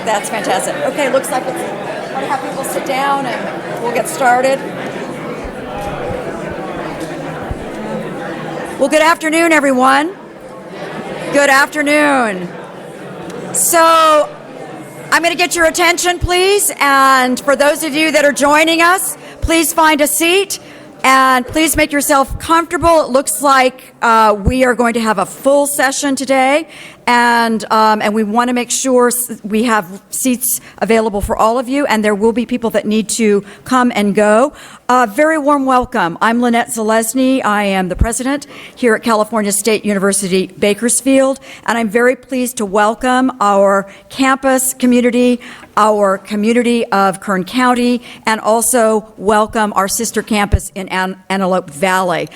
That's fantastic. Okay, looks like it's going to have people sit down and we'll get started. Well, good afternoon, everyone. Good afternoon. So, I'm going to get your attention, please. And for those of you that are joining us, please find a seat. And please make yourself comfortable. It looks like we are going to have a full session today, and we want to make sure we have seats available for all of you, and there will be people that need to come and go. Very warm welcome. I'm Lynette Zalesny. I am the president here at California State University, Bakersfield, and I'm very pleased to welcome our campus community, our community of Kern County, and also welcome our sister campus in Antelope Valley.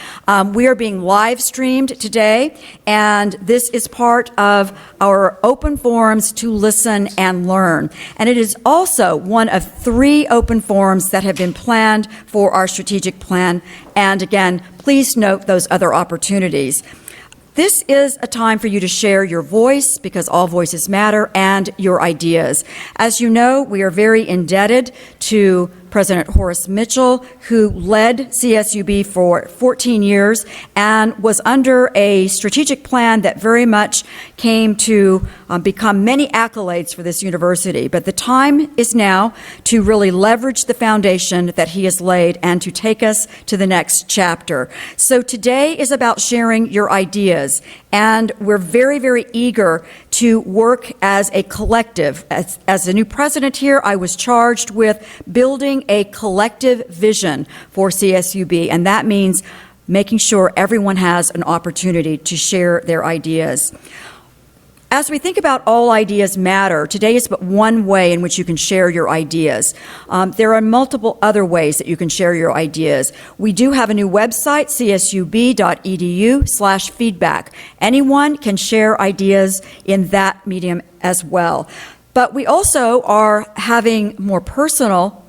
We are being live streamed today, and this is part of our open forums to listen and learn. And it is also one of 3 open forums that have been planned for our strategic plan. And again, please note those other opportunities. This is a time for you to share your voice, because all voices matter, and your ideas. As you know, we are very indebted to President Horace Mitchell, who led CSUB for 14 years and was under a strategic plan that very much came to become many accolades for this university. But the time is now to really leverage the foundation that he has laid and to take us to the next chapter. So today is about sharing your ideas, and we're very, very eager to work as a collective. As the new president here, I was charged with building a collective vision for CSUB, and that means making sure everyone has an opportunity to share their ideas. As we think about all ideas matter, today is but one way in which you can share your ideas. There are multiple other ways that you can share your ideas. We do have a new website, csub.edu/feedback. Anyone can share ideas in that medium as well. But we also are having more personal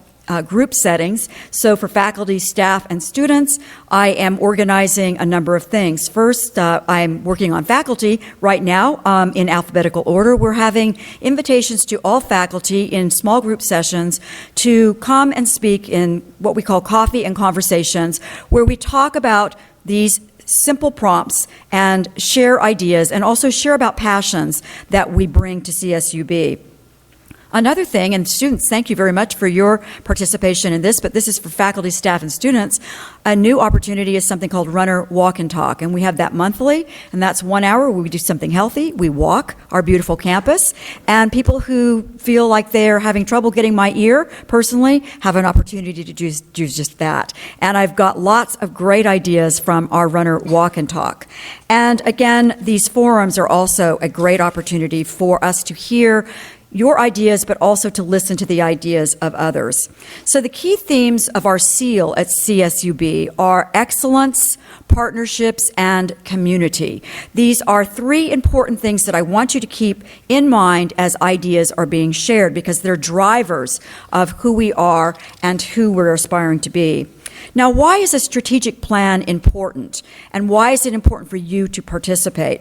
group settings. So for faculty, staff, and students, I am organizing a number of things. First, I'm working on faculty right now in alphabetical order. We're having invitations to all faculty in small group sessions to come and speak in what we call coffee and conversations, where we talk about these simple prompts and share ideas, and also share about passions that we bring to CSUB. Another thing, and students, thank you very much for your participation in this, but this is for faculty, staff, and students. A new opportunity is something called Runner Walk and Talk, and we have that monthly, and that's 1 hour where we do something healthy. We walk our beautiful campus, and people who feel like they're having trouble getting my ear, personally, have an opportunity to do just that. And I've got lots of great ideas from our Runner Walk and Talk. And again, these forums are also a great opportunity for us to hear your ideas, but also to listen to the ideas of others. So the key themes of our seal at CSUB are excellence, partnerships, and community. These are 3 important things that I want you to keep in mind as ideas are being shared, because they're drivers of who we are and who we're aspiring to be. Now, why is a strategic plan important? And why is it important for you to participate?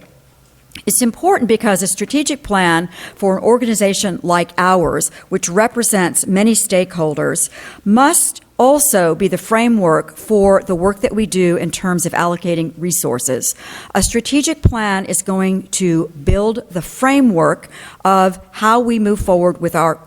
It's important because a strategic plan for an organization like ours, which represents many stakeholders, must also be the framework for the work that we do in terms of allocating resources. A strategic plan is going to build the framework of how we move forward with our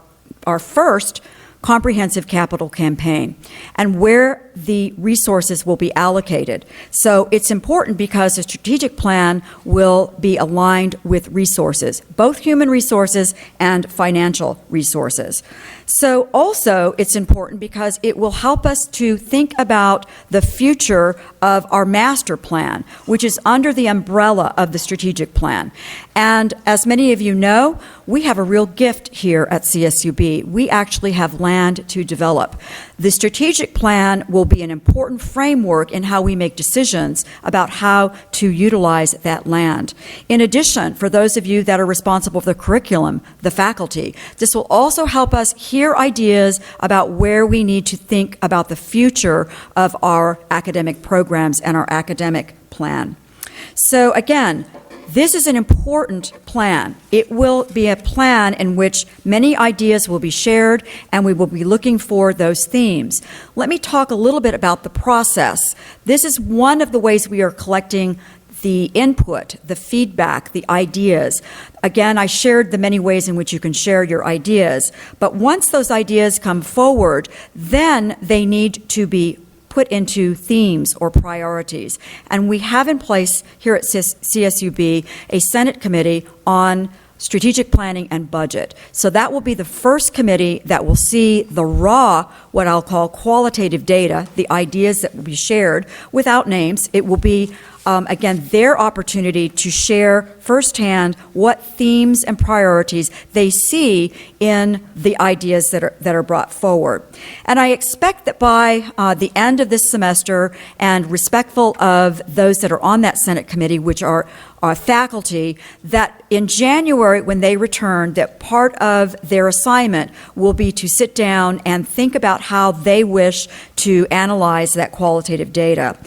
first comprehensive capital campaign and where the resources will be allocated. So it's important because the strategic plan will be aligned with resources, both human resources and financial resources. So also it's important because it will help us to think about the future of our master plan, which is under the umbrella of the strategic plan. And as many of you know, we have a real gift here at CSUB. We actually have land to develop. The strategic plan will be an important framework in how we make decisions about how to utilize that land. In addition, for those of you that are responsible for the curriculum, the faculty, this will also help us hear ideas about where we need to think about the future of our academic programs and our academic plan. So again, This is an important plan. It will be a plan in which many ideas will be shared, and we will be looking for those themes. Let me talk a little bit about the process. This is one of the ways we are collecting the input, the feedback, the ideas. Again, I shared the many ways in which you can share your ideas, but once those ideas come forward, then they need to be put into themes or priorities. And we have in place here at CSUB a Senate committee on strategic planning and budget. So that will be the first committee that will see the raw, what I'll call qualitative data, the ideas that will be shared without names. It will be again, their opportunity to share firsthand what themes and priorities they see in the ideas that are brought forward. And I expect that by the end of this semester, and respectful of those that are on that Senate committee, which are faculty, that in January when they return, that part of their assignment will be to sit down and think about how they wish to analyze that qualitative data.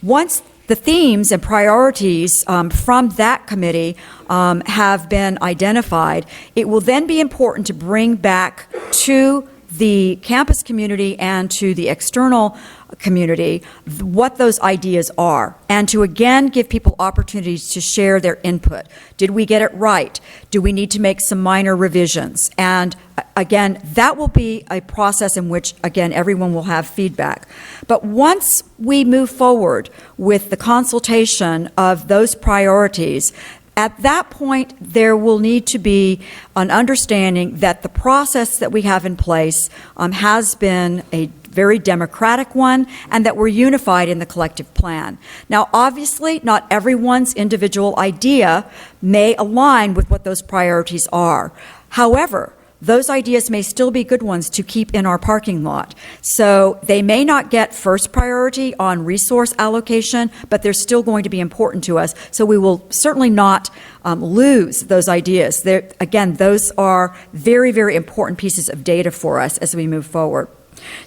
Once the themes and priorities from that committee have been identified, it will then be important to bring back to the campus community and to the external community what those ideas are, and to again give people opportunities to share their input. Did we get it right? Do we need to make some minor revisions? And again, that will be a process in which, again, everyone will have feedback. But once we move forward with the consultation of those priorities, at that point, there will need to be an understanding that the process that we have in place has been a very democratic one, and that we're unified in the collective plan. Now, obviously, not everyone's individual idea may align with what those priorities are. However, those ideas may still be good ones to keep in our parking lot. So they may not get first priority on resource allocation, but they're still going to be important to us. So we will certainly not lose those ideas. Again, those are very, very important pieces of data for us as we move forward.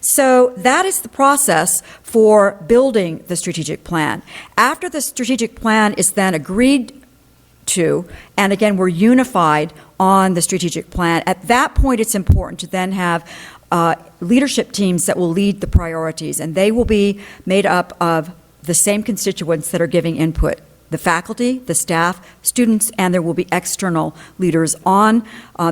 So that is the process for building the strategic plan. After the strategic plan is then agreed to, and again, we're unified on the strategic plan, at that point it's important to then have leadership teams that will lead the priorities, and they will be made up of the same constituents that are giving input: the faculty, the staff, students, and there will be external leaders on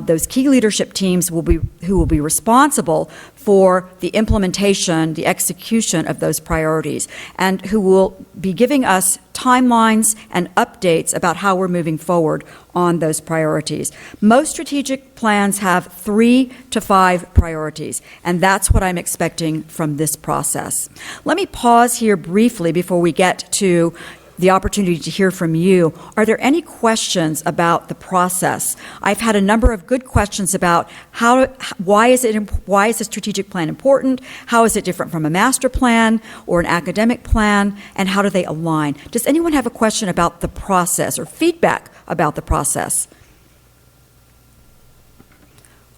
those key leadership teams who will be responsible for the implementation, the execution of those priorities, and who will be giving us timelines and updates about how we're moving forward on those priorities. Most strategic plans have 3 to 5 priorities, and that's what I'm expecting from this process. Let me pause here briefly before we get to the opportunity to hear from you. Are there any questions about the process? I've had a number of good questions about why is a strategic plan important? How is it different from a master plan or an academic plan? And how do they align? Does anyone have a question about the process or feedback about the process?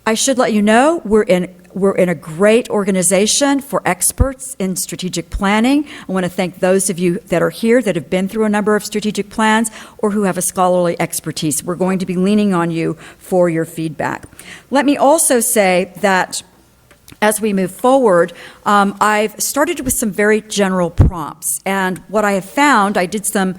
I should let you know we're in a great organization for experts in strategic planning. I want to thank those of you that are here that have been through a number of strategic plans or who have a scholarly expertise. We're going to be leaning on you for your feedback. Let me also say that as we move forward, I've started with some very general prompts. And what I have found, I did some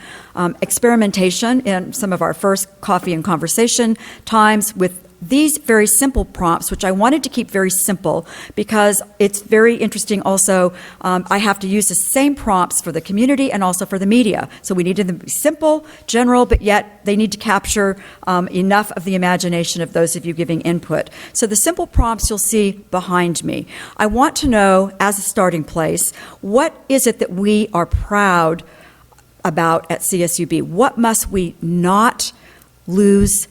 experimentation in some of our first coffee and conversation times with these very simple prompts, which I wanted to keep very simple because it's very interesting also. I have to use the same prompts for the community and also for the media. So we needed them to be simple, general, but yet they need to capture enough of the imagination of those of you giving input. So the simple prompts you'll see behind me. I want to know, as a starting place, what is it that we are proud about at CSUB? What must we not lose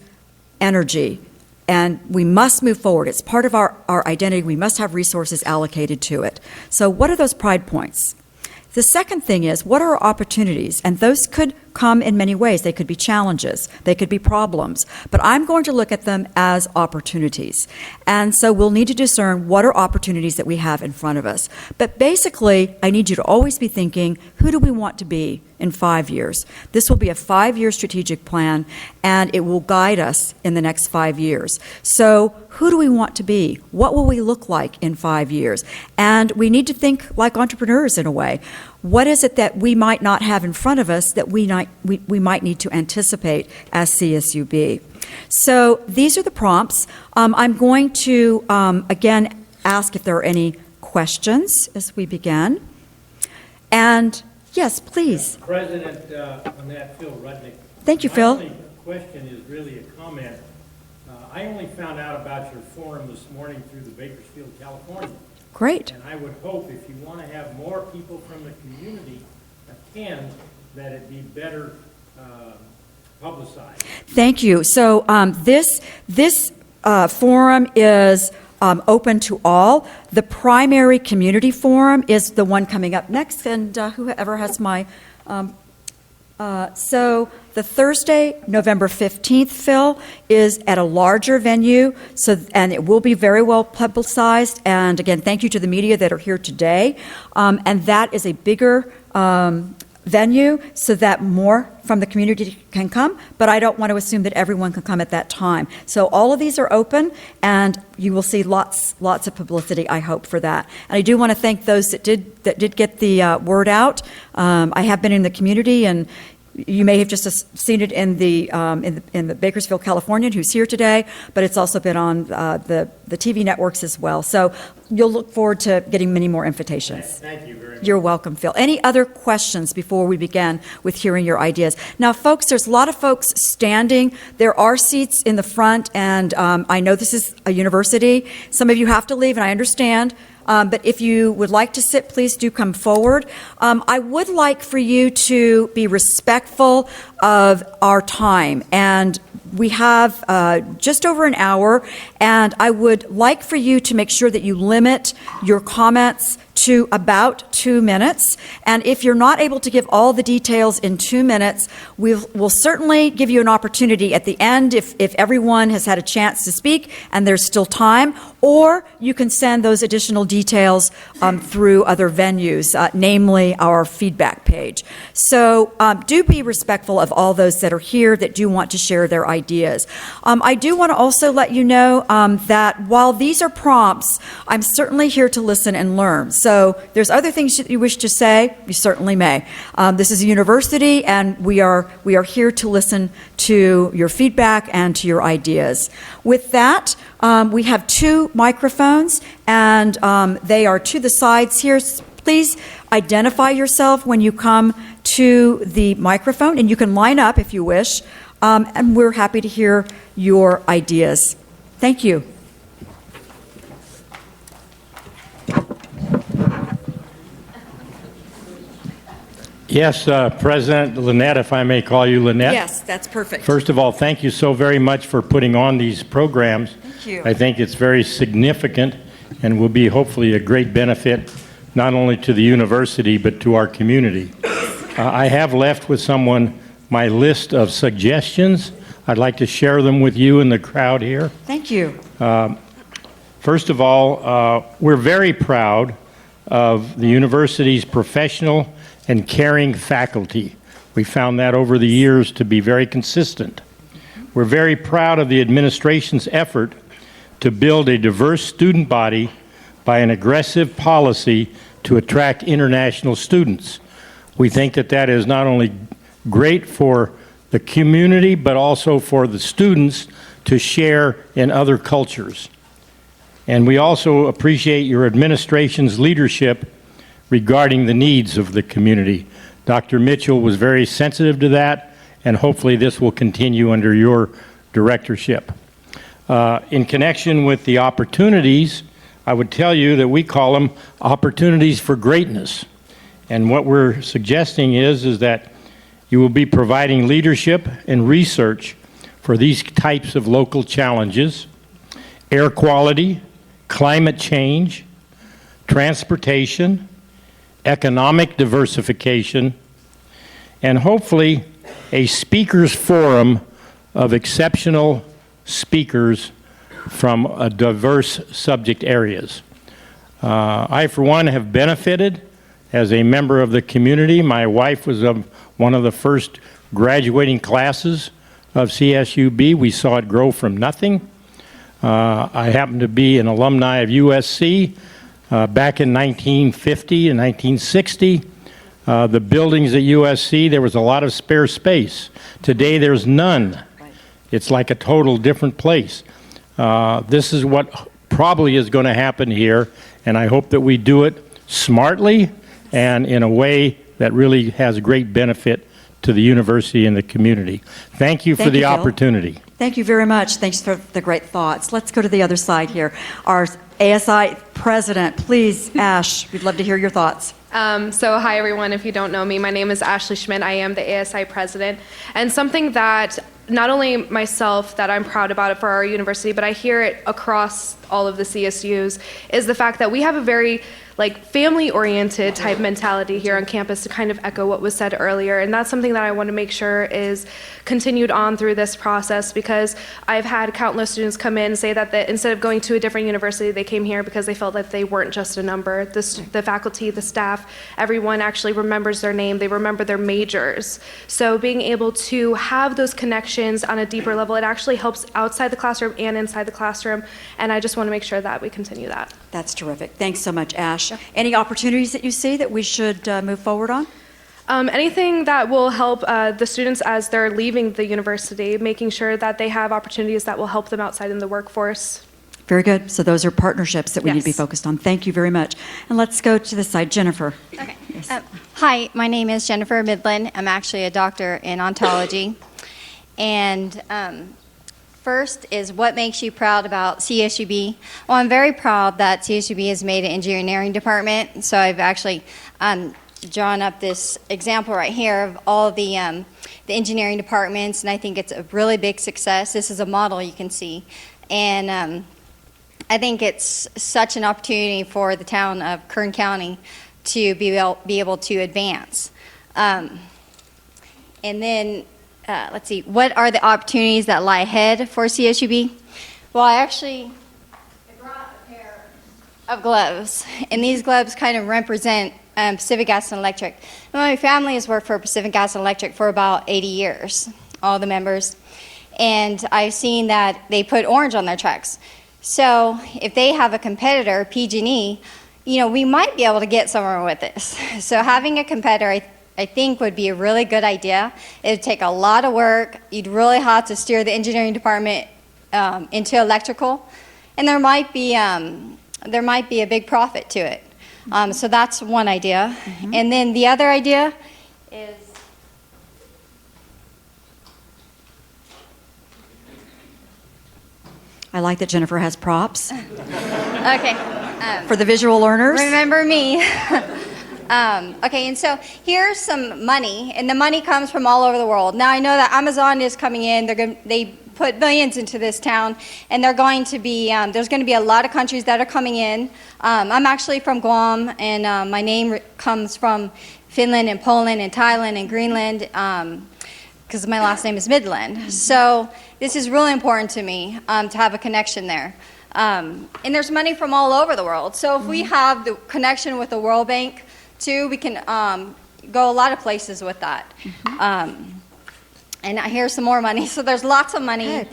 energy? And we must move forward. It's part of our identity. We must have resources allocated to it. So what are those pride points? The second thing is, what are our opportunities? And those could come in many ways. They could be challenges, they could be problems, but I'm going to look at them as opportunities. And so we'll need to discern what are opportunities that we have in front of us. But basically, I need you to always be thinking, who do we want to be in 5 years? This will be a 5-year strategic plan, and it will guide us in the next 5 years. So who do we want to be? What will we look like in 5 years? And we need to think like entrepreneurs in a way. What is it that we might not have in front of us that we might need to anticipate as CSUB? So these are the prompts. I'm going to, again, ask if there are any questions as we begin. And yes, please. President, on that, Phil Rudnick. Thank you, Phil. My only question is really a comment. I only found out about your forum this morning through the Bakersfield, California. Great. And I would hope if you want to have more people from the community attend, that it be better publicized. Thank you. So this forum is open to all. The primary community forum is the one coming up next, and whoever has my... so the Thursday, November 15th, Phil, is at a larger venue, and it will be very well publicized. And again, thank you to the media that are here today. And that is a bigger venue so that more from the community can come, but I don't want to assume that everyone can come at that time. So all of these are open, and you will see lots of publicity, I hope, for that. And I do want to thank those that did get the word out. I have been in the community, and you may have just seen it in the Bakersfield, Californian, who's here today, but it's also been on the TV networks as well. So you'll look forward to getting many more invitations. Thank you very much. You're welcome, Phil. Any other questions before we begin with hearing your ideas? Now, folks, there's a lot of folks standing. There are seats in the front, and I know this is a university. Some of you have to leave, and I understand. But if you would like to sit, please do come forward. I would like for you to be respectful of our time, and we have just over an hour, and I would like for you to make sure that you limit your comments to about 2 minutes. And if you're not able to give all the details in 2 minutes, we'll certainly give you an opportunity at the end if everyone has had a chance to speak and there's still time, or you can send those additional details through other venues, namely our feedback page. So do be respectful of all those that are here that do want to share their ideas. I do want to also let you know that while these are prompts, I'm certainly here to listen and learn. So there's other things that you wish to say, you certainly may. This is a university, and we are here to listen to your feedback and to your ideas. With that, we have 2 microphones, and they are to the sides here. Please identify yourself when you come to the microphone, and you can line up if you wish, and we're happy to hear your ideas. Thank you. Yes, President Lynette, if I may call you Lynette. Yes, that's perfect. First of all, thank you so very much for putting on these programs. Thank you. I think it's very significant and will be hopefully a great benefit not only to the university but to our community. I have left with someone my list of suggestions. I'd like to share them with you in the crowd here. Thank you. First of all, we're very proud of the university's professional and caring faculty. We found that over the years to be very consistent. We're very proud of the administration's effort to build a diverse student body by an aggressive policy to attract international students. We think that that is not only great for the community, but also for the students to share in other cultures. And we also appreciate your administration's leadership regarding the needs of the community. Dr. Mitchell was very sensitive to that, and hopefully this will continue under your directorship. In connection with the opportunities, I would tell you that we call them opportunities for greatness. And what we're suggesting is that you will be providing leadership and research for these types of local challenges: air quality, climate change, transportation, economic diversification, and hopefully a speakers forum of exceptional speakers from diverse subject areas. I, for one, have benefited as a member of the community. My wife was one of the first graduating classes of CSUB. We saw it grow from nothing. I happen to be an alumni of USC back in 1950 and 1960. The buildings at USC, there was a lot of spare space. Today, there's none. It's like a total different place. This is what probably is going to happen here, and I hope that we do it smartly and in a way that really has great benefit to the university and the community. Thank you for the opportunity. Thank you very much. Thanks for the great thoughts. Let's go to the other side here. Our ASI President, please, Ash, we'd love to hear your thoughts. So hi everyone, if you don't know me, my name is Ashley Schmidt. I am the ASI President. And something that not only myself that I'm proud about it for our university, but I hear it across all of the CSUs, is the fact that we have a very family-oriented type mentality here on campus, to kind of echo what was said earlier. And that's something that I want to make sure is continued on through this process, because I've had countless students come in and say that instead of going to a different university, they came here because they felt that they weren't just a number. The faculty, the staff, everyone actually remembers their name. They remember their majors. So being able to have those connections on a deeper level, it actually helps outside the classroom and inside the classroom. And I just want to make sure that we continue that. That's terrific. Thanks so much, Ash. Any opportunities that you see that we should move forward on? Anything that will help the students as they're leaving the university, making sure that they have opportunities that will help them outside in the workforce. Very good. So those are partnerships that we need to be Yes. focused on. Thank you very much. And let's go to the side. Jennifer. Okay. Yes. Hi, my name is Jennifer Midland. I'm actually a doctor in ontology. And first is, what makes you proud about CSUB? Well, I'm very proud that CSUB has made an engineering department. So I've actually drawn up this example right here of all the engineering departments, and I think it's a really big success. This is a model you can see. And I think it's such an opportunity for the town of Kern County to be able to advance. And then, let's see, what are the opportunities that lie ahead for CSUB? Well, I brought a pair of gloves, and these gloves kind of represent Pacific Gas and Electric. And my family has worked for Pacific Gas and Electric for about 80 years, all the members. And I've seen that they put orange on their trucks. So if they have a competitor, PG&E, we might be able to get somewhere with this. So having a competitor, I think, would be a really good idea. It would take a lot of work. You'd really have to steer the engineering department into electrical, and there might be a big profit to it. So that's one idea. Mm-hmm. And then the other idea is, I like that Jennifer has props. okay. For the visual learners. Remember me. Okay, and so here's some money, and the money comes from all over the world. Now I know that Amazon is coming in. They put billions into this town, and they're going to be there's going to be a lot of countries that are coming in. I'm actually from Guam, and my name comes from Finland and Poland and Thailand and Greenland, because my last name is Midland. So this is really important to me, to have a connection there. And there's money from all over the world. So if we have the connection with the World Bank too, we can go a lot of places with that. And here's some more money. So there's lots of money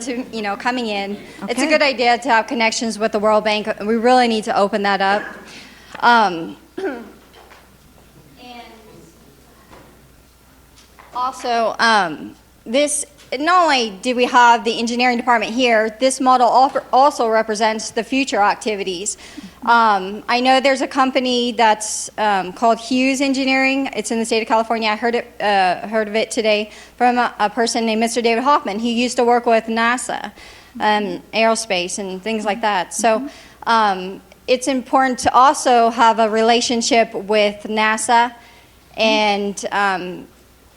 coming in. Okay. It's a good idea to have connections with the World Bank. We really need to open that up. And also, this, not only do we have the engineering department here, this model also represents the future activities. I know there's a company that's called Hughes Engineering. It's in the state of California. I heard of it today from a person named Mr. David Hoffman. He used to work with NASA, aerospace and things like that. So it's important to also have a relationship with NASA. And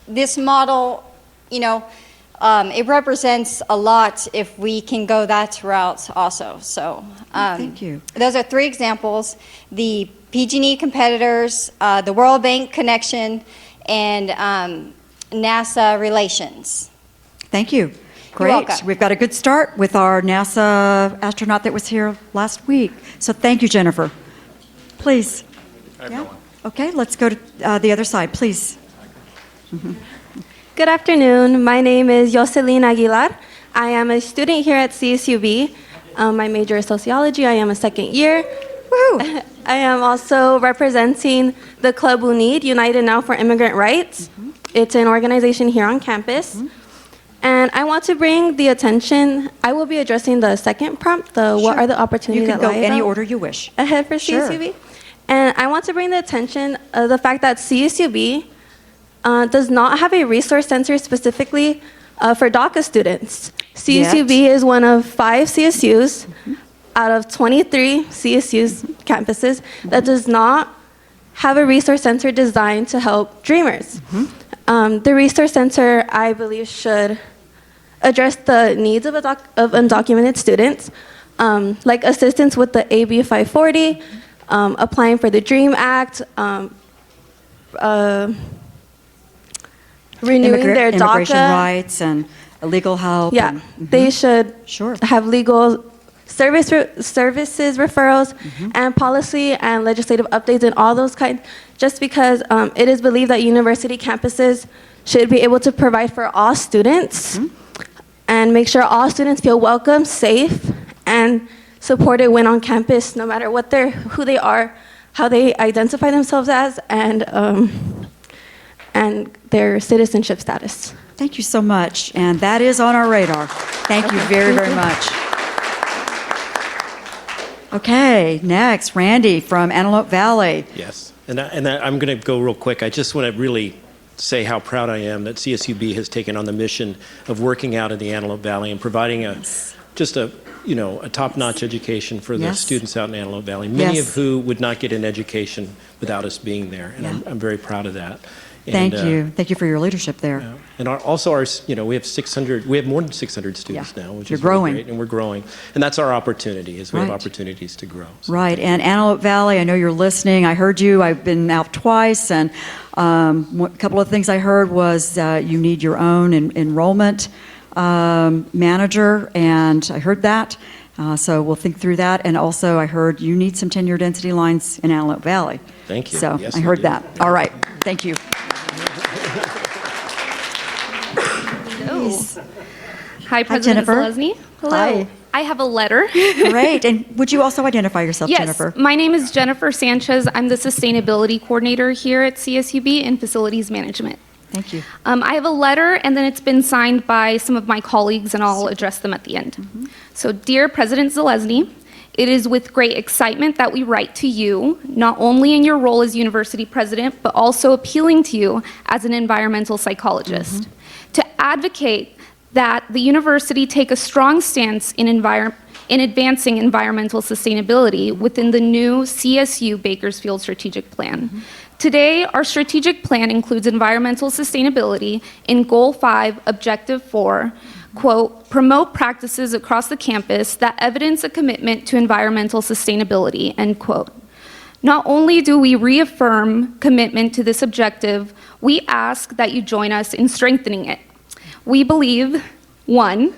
this model, it represents a lot if we can go that route also. So Thank you. those are three examples: the PG&E competitors, the World Bank connection, and NASA relations. Thank you. Great. welcome. We've got a good start with our NASA astronaut that was here last week. So thank you, Jennifer. Please. Yeah? Okay, let's go to the other side, please. Good afternoon. My name is Joseline Aguilar. I am a student here at CSUB. My major is sociology. I am a second year. Woo! I am also representing the Club UNID, United Now for Immigrant Rights. It's an organization here on campus. And I want to bring the attention, I will be addressing the second prompt, what Sure. are the opportunities You can that go lie any about order you wish. ahead for Sure. CSUB. And I want to bring the attention of the fact that CSUB does not have a resource center specifically for DACA students. CSUB is one of 5 CSUs out of 23 CSU's campuses that does not have a resource center designed to help dreamers. The resource center, I believe, should address the needs of undocumented students, like assistance with the AB 540, applying for the DREAM Act, renewing their Immigration DACA. rights and legal help. Yeah, and- they should Sure. have legal services referrals and policy and legislative updates and all those kinds, just because it is believed that university campuses should be able to provide for all students and make sure all students feel welcome, safe, and supported when on campus, no matter who they are, how they identify themselves as, and their citizenship status. Thank you so much. And that is on our radar. Thank you very, very much. Okay, next, Randy from Antelope Valley. Yes, and I'm going to go real quick. I just want to really say how proud I am that CSUB has taken on the mission of working out in the Antelope Valley and providing a top-notch education for the Yes. students out in Antelope Valley, many Yes. of who would not get an education without us being there, and I'm very proud of that. Thank And, you. Thank you for your leadership there. And we have 600. We have more than 600 students Yeah. now, which You're is really growing. great, and we're growing. And that's our opportunity. Is we have Right. opportunities to grow. So. Right, and Antelope Valley, I know you're listening. I heard you. I've been out twice, and a couple of things I heard was you need your own enrollment manager, and I heard that. So we'll think through that. And also, I heard you need some tenure density lines in Antelope Valley. Thank you. So Yes, I we heard do. that. All right, thank you. Hi, President Jennifer. Zelezny. Hello. Hi. I have a letter. Great, and would you also identify yourself, Yes, Jennifer? my name is Jennifer Sanchez. I'm the Sustainability Coordinator here at CSUB in Facilities Management. Thank you. I have a letter, and then it's been signed by some of my colleagues, and I'll address them at the end. So, dear President Zelezny, it is with great excitement that we write to you, not only in your role as university president, but also appealing to you as an environmental psychologist, to advocate that the university take a strong stance in advancing environmental sustainability within the new CSU Bakersfield Strategic Plan. Today, our strategic plan includes environmental sustainability in Goal 5, Objective 4, quote, promote practices across the campus that evidence a commitment to environmental sustainability, end quote. Not only do we reaffirm commitment to this objective, we ask that you join us in strengthening it. We believe, 1,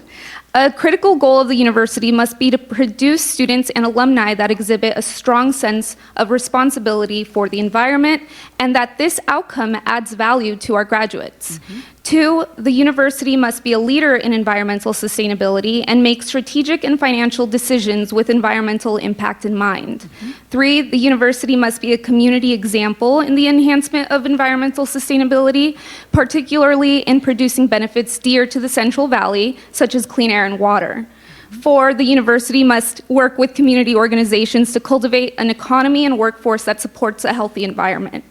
a critical goal of the university must be to produce students and alumni that exhibit a strong sense of responsibility for the environment, and that this outcome adds value to our graduates. 2, the university must be a leader in environmental sustainability and make strategic and financial decisions with environmental impact in mind. 3, the university must be a community example in the enhancement of environmental sustainability, particularly in producing benefits dear to the Central Valley, such as clean air and water. 4, the university must work with community organizations to cultivate an economy and workforce that supports a healthy environment.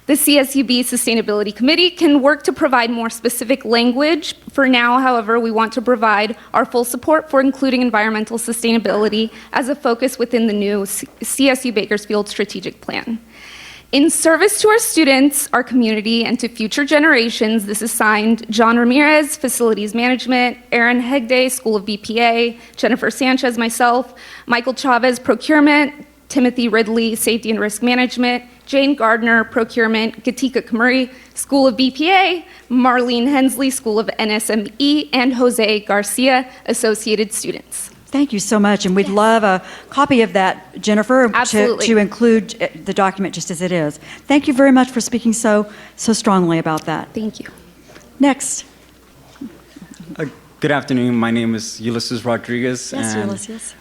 The CSUB Sustainability Committee can work to provide more specific language. For now, however, we want to provide our full support for including environmental sustainability as a focus within the new CSU Bakersfield Strategic Plan. In service to our students, our community, and to future generations, this is signed John Ramirez, Facilities Management, Aaron Hegde, School of BPA, Jennifer Sanchez, myself, Michael Chavez, Procurement, Timothy Ridley, Safety and Risk Management, Jane Gardner, Procurement, Gatika Kamuri, School of BPA, Marlene Hensley, School of NSME, and Jose Garcia, Associated Students. Thank you so much, and we'd love a copy of that, Jennifer, Absolutely. to include the document just as it is. Thank you very much for speaking so strongly about that. Thank you. Next. Good afternoon. My name is Ulysses Rodriguez. Yes, and, Ulysses.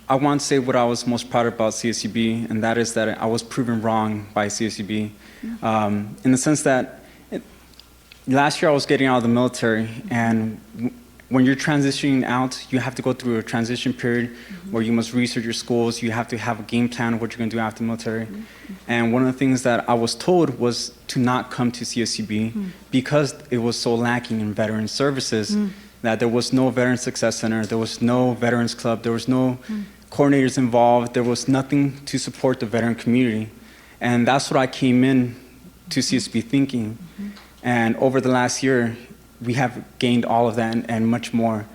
I want to say what I was most proud about CSUB, and that is that I was proven wrong by CSUB, in the sense that last year I was getting out of the military, and when you're transitioning out, you have to go through a transition period where you must research your schools. You have to have a game plan of what you're going to do after the military. And one of the things that I was told was to not come to CSUB because it was so lacking in veteran services, that there was no Veteran Success Center, there was no Veterans Club, there was no coordinators involved, there was nothing to support the veteran community. And that's what I came in to CSUB thinking. And over the last year, we have gained all of that and much more.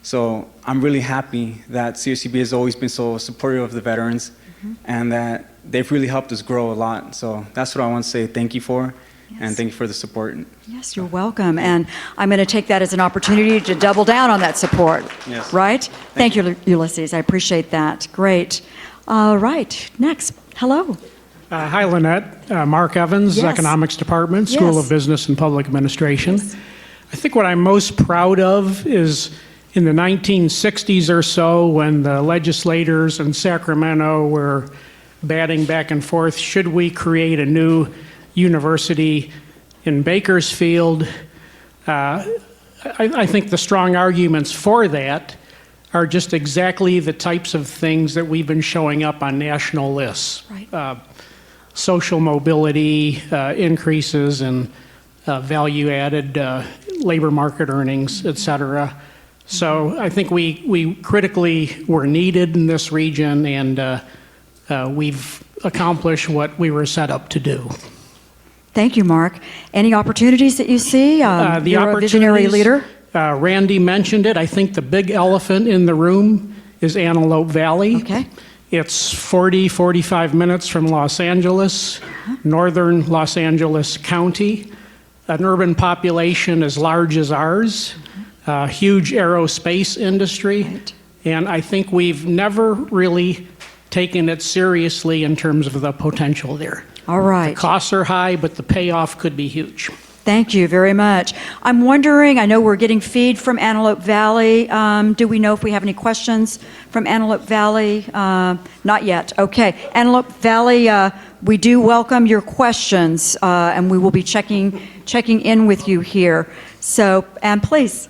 So I'm really happy that CSUB has always been so supportive of the veterans and that they've really helped us grow a lot. So that's what I want to say thank you for, and thank you for the support. Yes, you're welcome. And I'm going to take that as an opportunity to double down on that support. Yes. Right? Thank you, Ulysses. I appreciate that. Great. All right. Next. Hello. Hi, Lynette. Mark Evans, Yes. Economics Department, School Yes. of Business and Public Administration. I think what I'm most proud of is in the 1960s or so, when the legislators in Sacramento were batting back and forth, should we create a new university in Bakersfield? I think the strong arguments for that are just exactly the types of things that we've been showing up on national lists. Right. Social mobility, increases in value-added labor market earnings, et cetera. So I think we critically were needed in this region, and we've accomplished what we were set up to do. Thank you, Mark. Any opportunities that you see? You're a visionary opportunities, leader. Randy mentioned it. I think the big elephant in the room is Antelope Valley. Okay. It's 45 minutes from Los Angeles, northern Los Angeles County, an urban population as large as ours, a huge aerospace industry, Right. and I think we've never really taken it seriously in terms of the potential there. All right. Costs are high, but the payoff could be huge. Thank you very much. I'm wondering, I know we're getting feed from Antelope Valley. Do we know if we have any questions from Antelope Valley? Not yet. Okay. Antelope Valley, we do welcome your questions, and we will be checking in with you here. So, and please.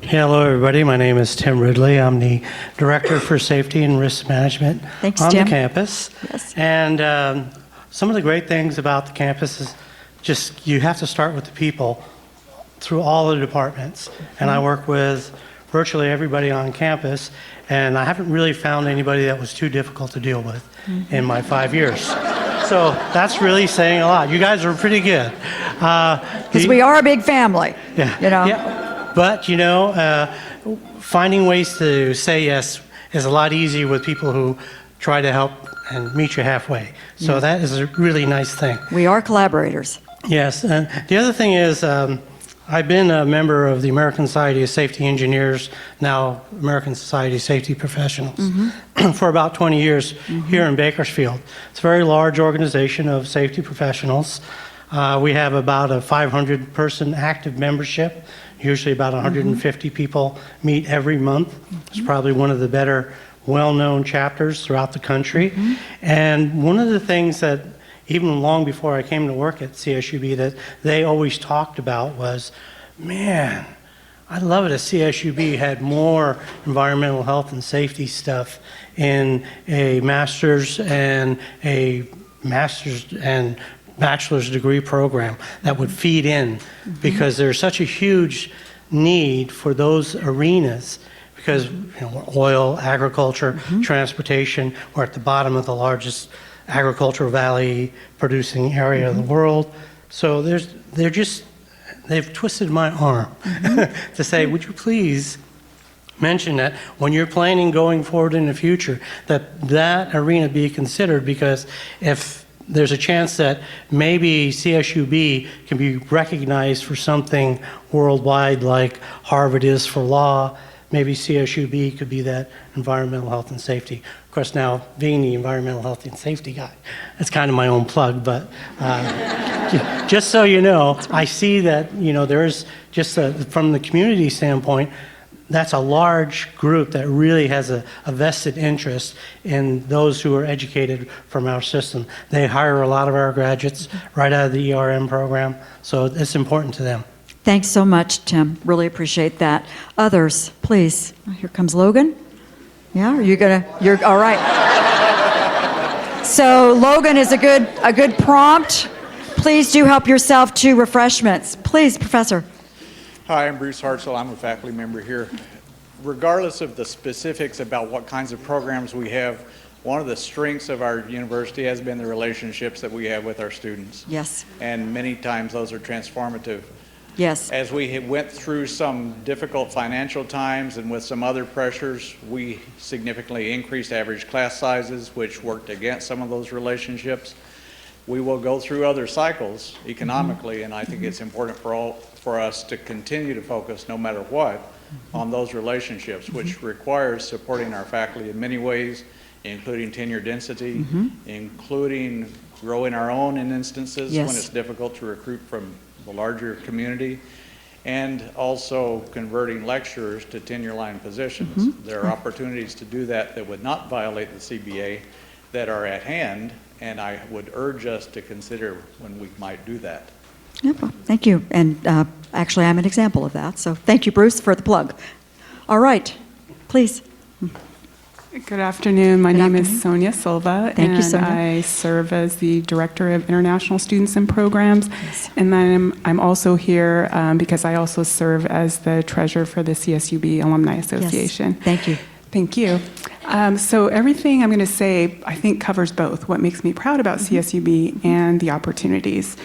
Hello, everybody. My name is Tim Ridley. I'm the Director for Safety and Risk Management Thanks, on Tim. the campus. Yes. And some of the great things about the campus is just you have to start with the people through all the departments. And I work with virtually everybody on campus, and I haven't really found anybody that was too difficult to deal with in my 5 years. So that's really saying a lot. You guys are pretty good. Because we are a big family. Yeah. You know? Yeah. But, you know, finding ways to say yes is a lot easier with people who try to help and meet you halfway. So that is a really nice thing. We are collaborators. Yes. And the other thing is I've been a member of the American Society of Safety Engineers, now American Society of Safety Professionals, for about 20 years here in Bakersfield. It's a very large organization of safety professionals. We have about a 500-person active membership. Usually about 150 people meet every month. It's probably one of the better well-known chapters throughout the country. And one of the things that even long before I came to work at CSUB that they always talked about was, man, I'd love it if CSUB had more environmental health and safety stuff in a master's and bachelor's degree program that would feed in, because there's such a huge need for those arenas, because oil, agriculture, transportation, we're at the bottom of the largest agricultural valley producing area of the world. So they've twisted my arm to say, would you please mention that when you're planning going forward in the future, that arena be considered, because if there's a chance that maybe CSUB can be recognized for something worldwide like Harvard is for law, maybe CSUB could be that environmental health and safety. Of course, now being the environmental health and safety guy, that's kind of my own plug, but just so you know, I see that, there's just from the community standpoint, that's a large group that really has a vested interest in those who are educated from our system. They hire a lot of our graduates right out of the ERM program, so it's important to them. Thanks so much, Tim. Really appreciate that. Others, please. Here comes Logan. Yeah, you're all right. So Logan is a good prompt. Please do help yourself to refreshments. Please, Professor. Hi, I'm Bruce Hartzell. I'm a faculty member here. Regardless of the specifics about what kinds of programs we have, one of the strengths of our university has been the relationships that we have with our students. Yes. And many times those are transformative. Yes. As we went through some difficult financial times and with some other pressures, we significantly increased average class sizes, which worked against some of those relationships. We will go through other cycles economically, and I think it's important for us to continue to focus, no matter what, on those relationships, which requires supporting our faculty in many ways, including tenure density, including growing our own in instances when it's difficult to recruit from the larger community, and also converting lecturers to tenure line positions. There are opportunities to do that would not violate the CBA that are at hand, and I would urge us to consider when we might do that. Yep. Thank you. And actually, I'm an example of that. So thank you, Bruce, for the plug. All right. Please. Good afternoon. My name is Sonia Silva, Thank you, Sonia. I serve as the Director of International Students and Programs. And then I'm also here because I also serve as the Treasurer for the CSUB Alumni Association. Yes. Thank you. Thank you. So everything I'm going to say, I think, covers both what makes me proud about CSUB and the opportunities.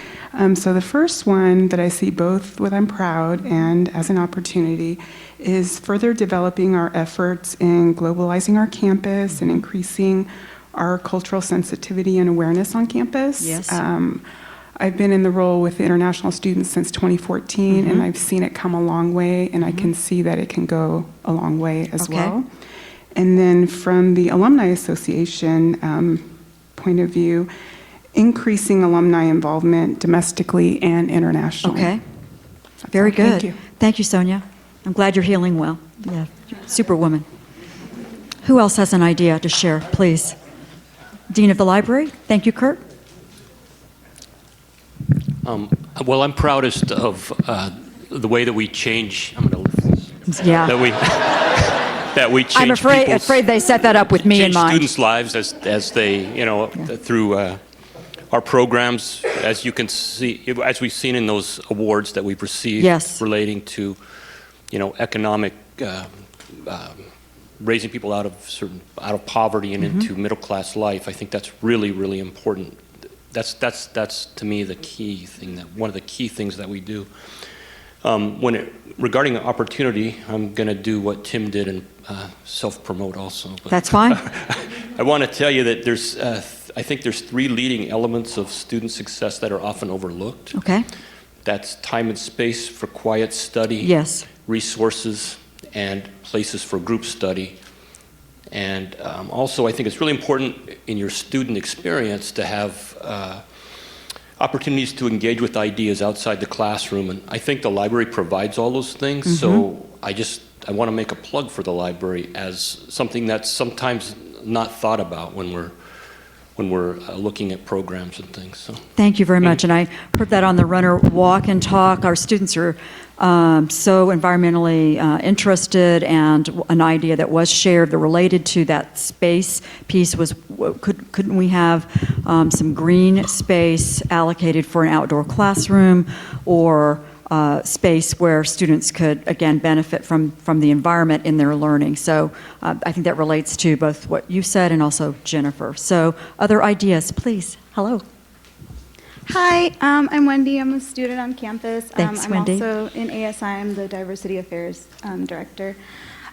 So the first one that I see both with I'm proud and as an opportunity is further developing our efforts in globalizing our campus and increasing our cultural sensitivity and awareness on campus. Yes. I've been in the role with international students since 2014, and I've seen it come a long way, and I can see that it can go a long way as well. And then from the Alumni Association point of view, increasing alumni involvement domestically and internationally. Okay. Very good. Thank you. Thank you, Sonia. I'm glad you're healing well. Yeah, superwoman. Who else has an idea to share, please? Dean of the Library. Thank you, Kurt. Well, I'm proudest of the way that we change. I'm going to lift this. Yeah. That we change. I'm afraid they set that up with me in mind. Students' lives as they, through our programs, as you can see, as we've seen in those awards that we've received relating to, economic, raising people out of poverty and into middle class life. I think that's really, really important. That's to me the key thing, one of the key things that we do. Regarding opportunity, I'm going to do what Tim did and self-promote also. But that's fine. I want to tell you that I think there's three leading elements of student success that are often overlooked. Okay. That's time and space for quiet study. Yes. Resources and places for group study. And also, I think it's really important in your student experience to have opportunities to engage with ideas outside the classroom. And I think the library provides all those things. So I want to make a plug for the library as something that's sometimes not thought about when we're looking at programs and things. So. Thank you very much. And I heard that on the Runner Walk and Talk. Our students are so environmentally interested, and an idea that was shared that related to that space piece was, couldn't we have some green space allocated for an outdoor classroom, or space where students could, again, benefit from the environment in their learning. So I think that relates to both what you said and also Jennifer. So other ideas, please. Hello. Hi, I'm Wendy. I'm a student on campus. Thanks, I'm Wendy. also in ASI. I'm the Diversity Affairs Director.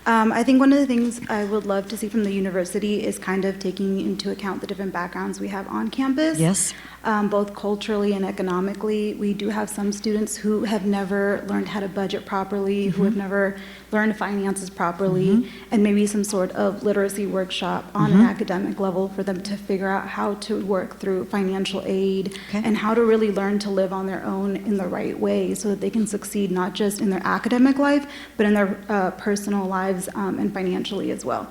I think one of the things I would love to see from the university is kind of taking into account the different backgrounds we have on campus. Yes. Both culturally and economically. We do have some students who have never learned how to budget properly, who have never learned finances properly, and maybe some sort of literacy workshop on an academic level for them to figure out how to work through financial aid and how to really learn to live on their own in the right way so that they can succeed not just in their academic life, but in their personal lives and financially as well.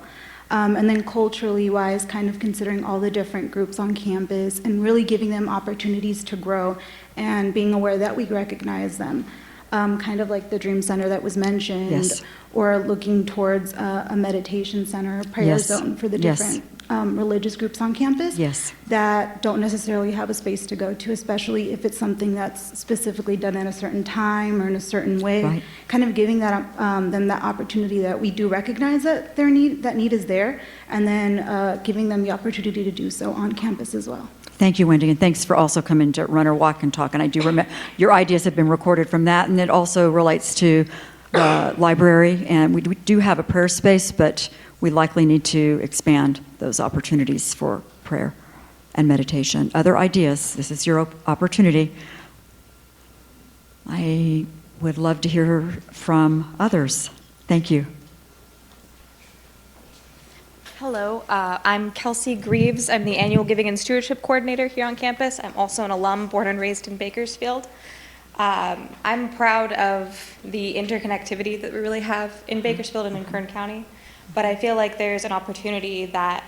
And then culturally wise, kind of considering all the different groups on campus and really giving them opportunities to grow and being aware that we recognize them. Kind of like the Dream Center that was mentioned, Yes. or looking towards a meditation center, prayer Yes. zone for the Yes. different religious groups on campus Yes. that don't necessarily have a space to go to, especially if it's something that's specifically done at a certain time or in a certain way. Right. Kind of giving that them that opportunity that we do recognize that that need is there, and then giving them the opportunity to do so on campus as well. Thank you, Wendy, and thanks for also coming to Run or Walk and Talk. And I do remember your ideas have been recorded from that, and it also relates to the library. And we do have a prayer space, but we likely need to expand those opportunities for prayer and meditation. Other ideas? This is your opportunity. I would love to hear from others. Thank you. Hello, I'm Kelsey Greaves. I'm the Annual Giving and Stewardship Coordinator here on campus. I'm also an alum, born and raised in Bakersfield. I'm proud of the interconnectivity that we really have in Bakersfield and in Kern County, but I feel like there's an opportunity that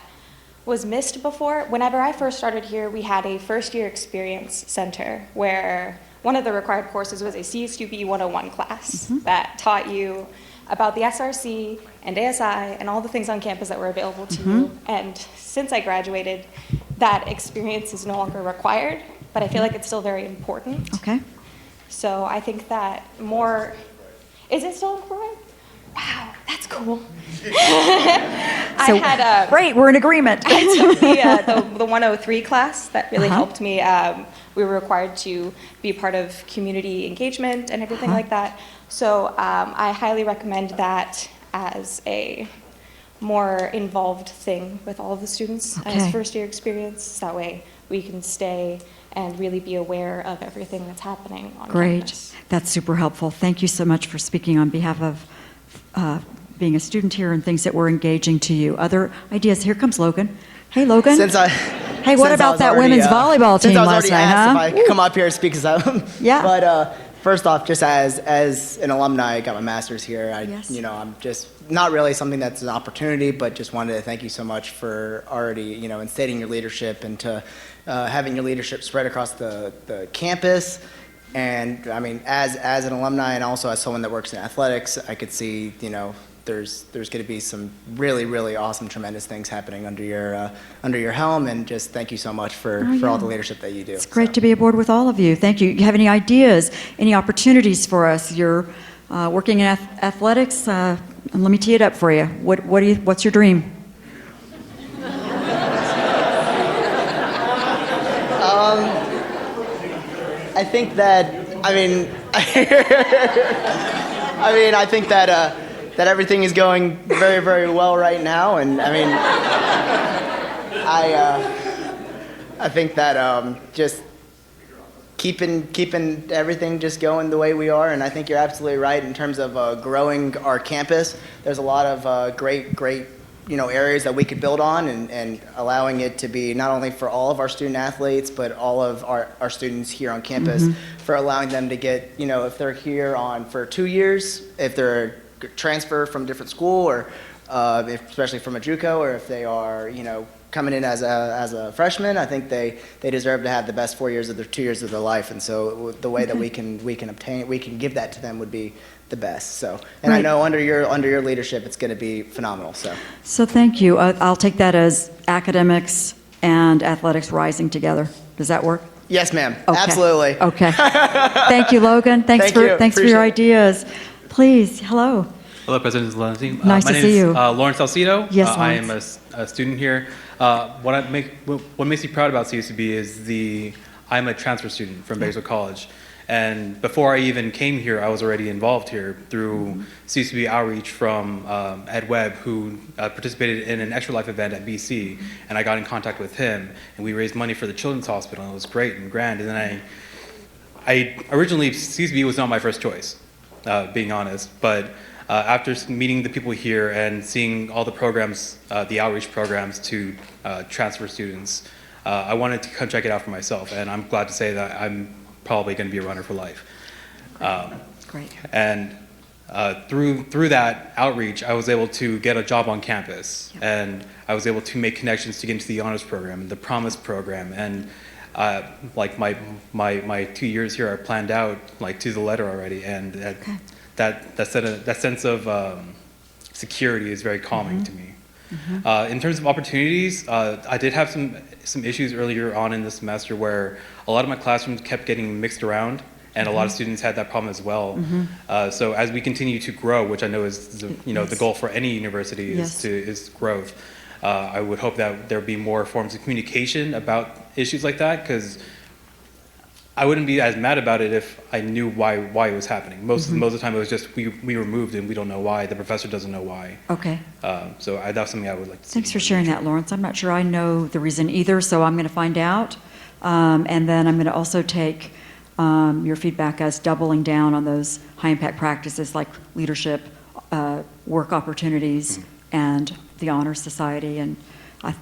was missed before. Whenever I first started here, we had a first-year experience center where one of the required courses was a CSUB 101 class that taught you about the SRC and ASI and all the things on campus that were available to you. And since I graduated, that experience is no longer required, but I feel like it's still very important. Okay. So I think that more, is it still required? Wow, that's cool. So, great, we're in agreement. I took the 103 class that really helped me. We were required to be part of community engagement and everything like that. So I highly recommend that as a more involved thing with all of the students as first year experience. That way we can stay and really be aware of everything that's happening on campus. That's super helpful. Thank you so much for speaking on behalf of being a student here and things that were engaging to you. Other ideas? Here comes Logan. Hey, Logan. Hey, what about that women's volleyball team last night, huh? If I could come up here and speak as Yeah. But first off, just as an alumni, I got my master's here. I'm just not really something that's an opportunity, but just wanted to thank you so much for already, instating your leadership and to having your leadership spread across the campus. And I mean, as an alumni and also as someone that works in athletics, I could see, there's going to be some really, really awesome, tremendous things happening under your helm. And just thank you so much for all the leadership that you do. It's great to be aboard with all of you. Thank you. You have any ideas, any opportunities for us? You're working in athletics. And let me tee it up for you. What's your dream? I think that, I think that everything is going very, very well right now, and I think that just keeping everything just going the way we are, and I think you're absolutely right in terms of growing our campus. There's a lot of great areas that we could build on, and allowing it to be not only for all of our student athletes, but all of our students here on campus, for allowing them to get, if they're here for 2 years, if they're a transfer from a different school, or especially from a JUCO, or if they are, coming in as a freshman, I think they deserve to have the best 4 years of their 2 years of their life. And so the way that we can give that to them would be the best. So, and I know under your leadership, it's going to be phenomenal. So thank you. I'll take that as academics and athletics rising together. Does that work? Yes, ma'am. Okay. Absolutely. Okay. Thank you, Logan. Thanks for your ideas. Please, hello. Hello, President Zelensky. Nice to see you. My name is Lawrence Salcido. Yes, I am a student here. What makes me proud about CSUB is I'm a transfer student from Bakersfield College. And before I even came here, I was already involved here through CSUB outreach from Ed Webb, who participated in an Extra Life event at BC, and I got in contact with him, and we raised money for the Children's Hospital, and it was great and grand. And then I originally, CSUB was not my first choice, being honest, but after meeting the people here and seeing all the programs, the outreach programs to transfer students, I wanted to come check it out for myself, and I'm glad to say that I'm probably going to be a runner for life. Great. And through that outreach, I was able to get a job on campus, and I was able to make connections to get into the honors program and the promise program, and like my 2 years here are planned out like to the letter already, and that sense of security is very calming to me. In terms of opportunities, I did have some issues earlier on in the semester where a lot of my classrooms kept getting mixed around, and a lot of students had that problem as well. So as we continue to grow, which I know is the goal for any university is growth, I would hope that there be more forms of communication about issues like that, because I wouldn't be as mad about it if I knew why it was happening. Most of the time it was just we were moved and we don't know why. The professor doesn't know why. Okay. So that's something I would like to see. Thanks for sharing that, Lawrence. I'm not sure I know the reason either, so I'm going to find out. And then I'm going to also take your feedback as doubling down on those high-impact practices like leadership, work opportunities, and the Honor Society. And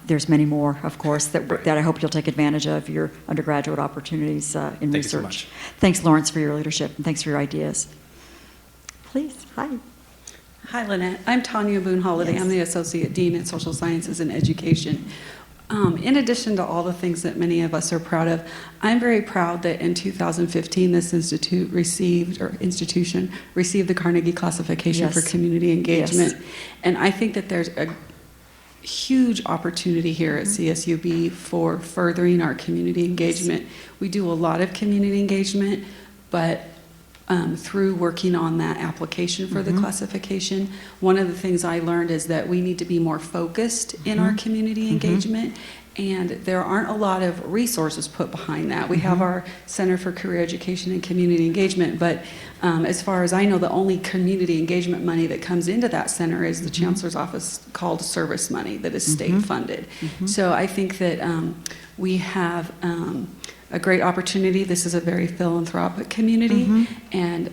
there's many more, of course, that I hope you'll take advantage of your undergraduate opportunities in research. Thank you so much. Thanks, Lawrence, for your leadership, and thanks for your ideas. Please, hi. Hi, Lynette. I'm Tanya Boon Holliday. I'm the Associate Dean in Social Sciences and Education. In addition to all the things that many of us are proud of, I'm very proud that in 2015 this institution received the Carnegie Classification for Community Engagement. And I think that there's a huge opportunity here at CSUB for furthering our community engagement. We do a lot of community engagement, but through working on that application for the classification, one of the things I learned is that we need to be more focused in our community engagement, and there aren't a lot of resources put behind that. We have our Center for Career Education and Community Engagement, but as far as I know, the only community engagement money that comes into that center is the Chancellor's Office called service money that is state funded. So I think that we have a great opportunity. This is a very philanthropic community, and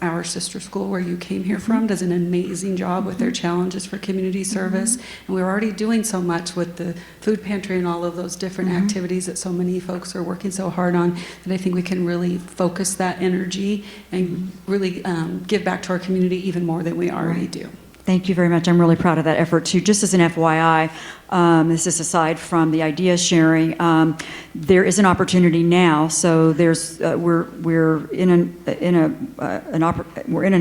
our sister school where you came here from does an amazing job with their challenges for community service, and we're already doing so much with the food pantry and all of those different activities that so many folks are working so hard on, that I think we can really focus that energy and really give back to our community even more than we already do. Thank you very much. I'm really proud of that effort too. Just as an FYI, this is aside from the idea sharing. There is an opportunity now. So there's we're in an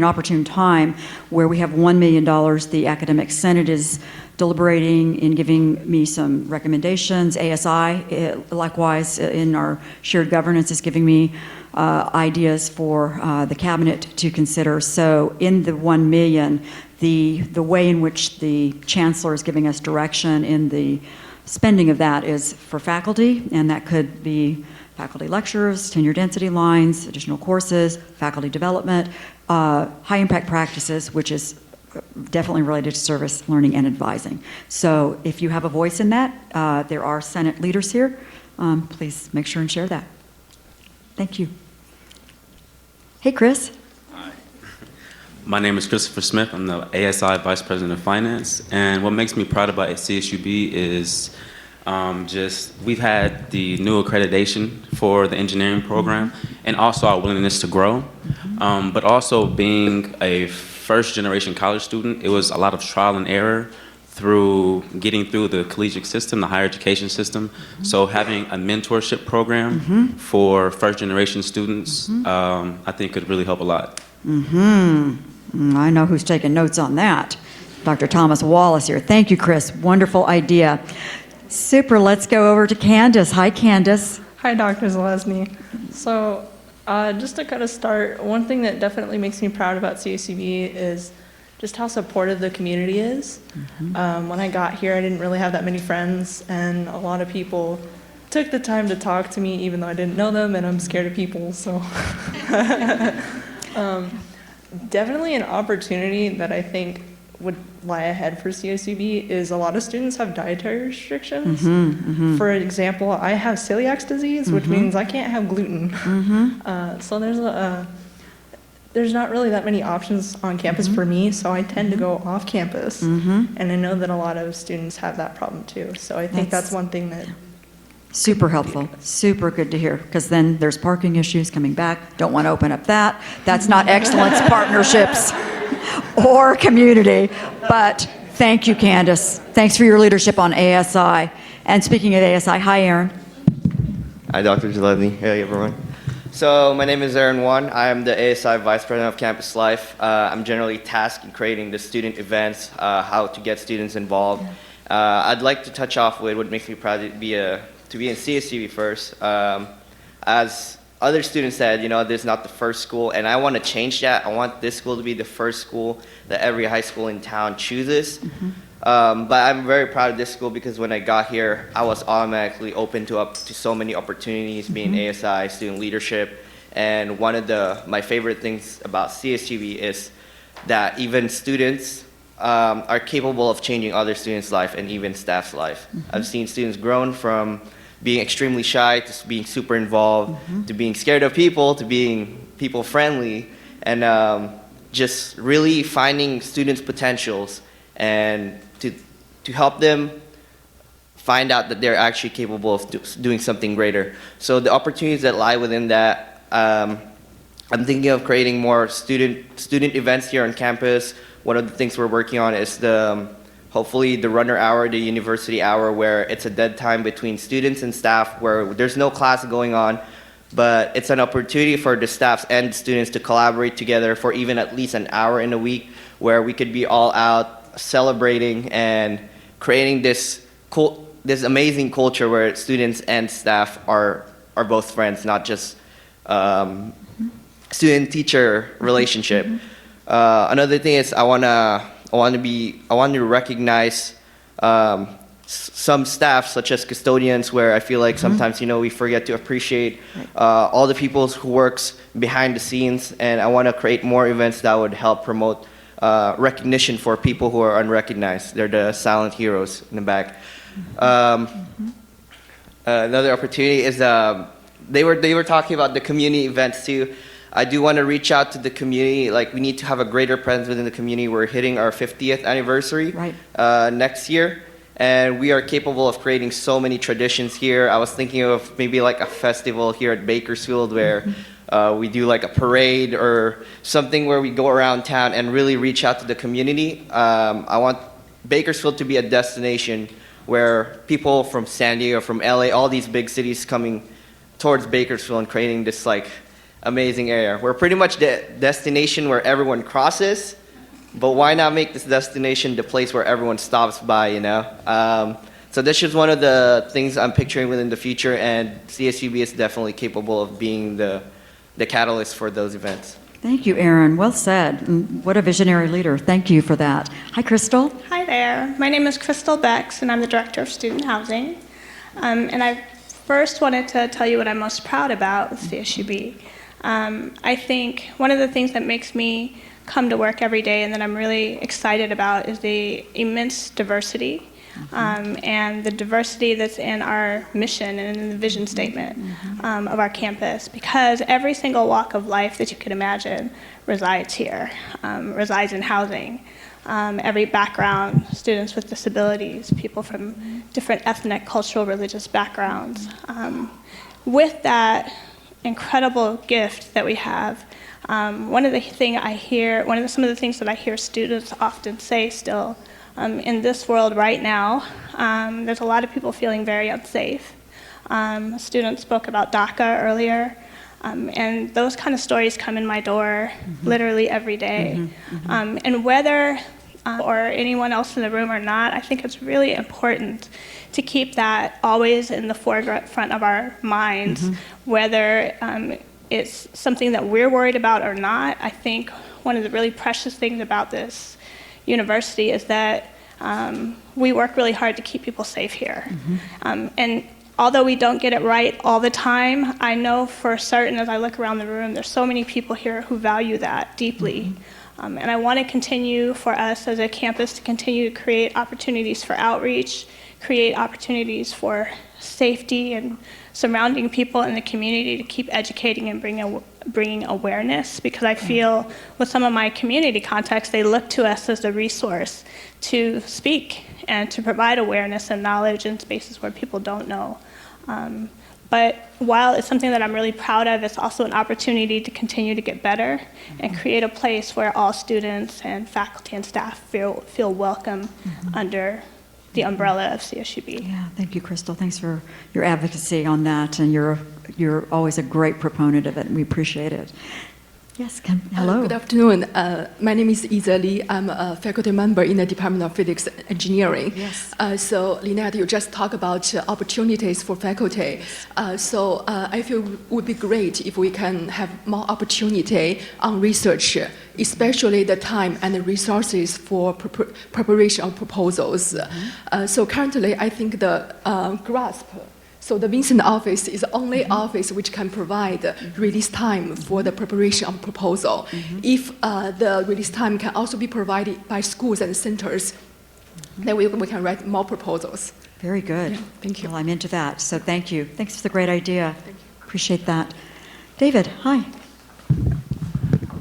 opportune time where we have $1 million. The Academic Senate is deliberating in giving me some recommendations. ASI, likewise, in our shared governance, is giving me ideas for the cabinet to consider. So in the $1 million. The way in which the chancellor is giving us direction in the spending of that is for faculty, and that could be faculty lectures, tenure density lines, additional courses, faculty development, high impact practices, which is definitely related to service, learning, and advising. So if you have a voice in that, there are Senate leaders here. Please make sure and share that. Thank you. Hey, Chris. My name is Christopher Smith. I'm the ASI Vice President of Finance. And what makes me proud about CSUB is we've had the new accreditation for the engineering program and also our willingness to grow. But also being a first generation college student, it was a lot of trial and error through getting through the collegiate system, the higher education system. So having a mentorship program for first generation students, I think could really help a lot. I know who's taking notes on that. Dr. Thomas Wallace here. Thank you, Chris. Wonderful idea. Super. Let's go over to Candace. Hi, Candace. Hi, Dr. Zelezny. So just to kind of start, one thing that definitely makes me proud about CSUB is just how supportive the community is. When I got here, I didn't really have that many friends, and a lot of people took the time to talk to me, even though I didn't know them, and I'm scared of people, so. Definitely an opportunity that I think would lie ahead for CSUB is a lot of students have dietary restrictions. For example, I have celiac disease, which means I can't have gluten. So there's not really that many options on campus for me, so I tend to go off campus. And I know that a lot of students have that problem too. So I think that's one thing that Super helpful, super good to hear, because then there's parking issues coming back. Don't want to open up that. That's not excellence, partnerships, or community. But thank you, Candace. Thanks for your leadership on ASI. And speaking of ASI, hi, Aaron. Hi, Dr. Joseline. Hey, everyone. So my name is Aaron Wan. I am the ASI Vice President of Campus Life. I'm generally tasked in creating the student events, how to get students involved. I'd like to touch off with what makes me proud to be in CSUB first. As other students said, you know, this is not the first school, and I want to change that. I want this school to be the first school that every high school in town chooses. But I'm very proud of this school because when I got here, I was automatically open to so many opportunities, being ASI, student leadership. And one of my favorite things about CSUB is that even students are capable of changing other students' life and even staff's life. I've seen students grown from being extremely shy to being super involved, to being scared of people, to being people friendly, and just really finding students' potentials and to help them find out that they're actually capable of doing something greater. So the opportunities that lie within that, I'm thinking of creating more student events here on campus. One of the things we're working on is hopefully the runner hour, the university hour, where it's a dead time between students and staff where there's no class going on, but it's an opportunity for the staffs and students to collaborate together for even at least an hour in a week where we could be all out celebrating and creating this amazing culture where students and staff are both friends, not just student-teacher relationship. Another thing is I want to recognize some staff, such as custodians, where I feel like sometimes we forget to appreciate all the people who works behind the scenes, and I want to create more events that would help promote recognition for people who are unrecognized. They're the silent heroes in the back. Another opportunity is they were talking about the community events too. I do want to reach out to the community. Like, we need to have a greater presence within the community. We're hitting our 50th anniversary next year, and we are capable of creating so many traditions here. I was thinking of maybe like a festival here at Bakersfield where we do like a parade or something where we go around town and really reach out to the community. I want Bakersfield to be a destination where people from San Diego, from LA, all these big cities coming towards Bakersfield and creating this like amazing area. We're pretty much the destination where everyone crosses, but why not make this destination the place where everyone stops by, So this is one of the things I'm picturing within the future, and CSUB is definitely capable of being the catalyst for those events. Thank you, Aaron. Well said. And what a visionary leader. Thank you for that. Hi, Crystal. Hi there. My name is Crystal Beck, and I'm the Director of Student Housing. And I first wanted to tell you what I'm most proud about with CSUB. I think one of the things that makes me come to work every day and that I'm really excited about is the immense diversity and the diversity that's in our mission and in the vision statement of our campus, because every single walk of life that you could imagine resides here, resides in housing. Every background, students with disabilities, people from different ethnic, cultural, religious backgrounds. With that incredible gift that we have, some of the things that I hear students often say still, in this world right now, there's a lot of people feeling very unsafe. Students spoke about DACA earlier, and those kind of stories come in my door literally every day. And whether or anyone else in the room or not, I think it's really important to keep that always in the forefront of our minds, whether it's something that we're worried about or not. I think one of the really precious things about this university is that we work really hard to keep people safe here. And although we don't get it right all the time, I know for certain as I look around the room, there's so many people here who value that deeply. And I want to continue for us as a campus to continue to create opportunities for outreach, create opportunities for safety and surrounding people in the community to keep educating and bringing awareness, because I feel with some of my community contacts, they look to us as a resource to speak and to provide awareness and knowledge in spaces where people don't know. But while it's something that I'm really proud of, it's also an opportunity to continue to get better and create a place where all students and faculty and staff feel welcome under the umbrella of CSUB. Yeah, thank you, Crystal. Thanks for your advocacy on that, and you're always a great proponent of it, and we appreciate it. Yes, hello. Good afternoon. My name is Lee. I'm a faculty member in the Department of Physics Engineering. Yes. So, Lynette, you just talked about opportunities for faculty. So I feel it would be great if we can have more opportunity on research, especially the time and the resources for preparation of proposals. So currently, I think the GRASP, so the Vincent office is the only office which can provide release time for the preparation of proposal. If the release time can also be provided by schools and centers, then we can write more proposals. Very good. Yeah, thank you. Well, I'm into that, so thank you. Thanks for the great idea. Appreciate that. David, hi.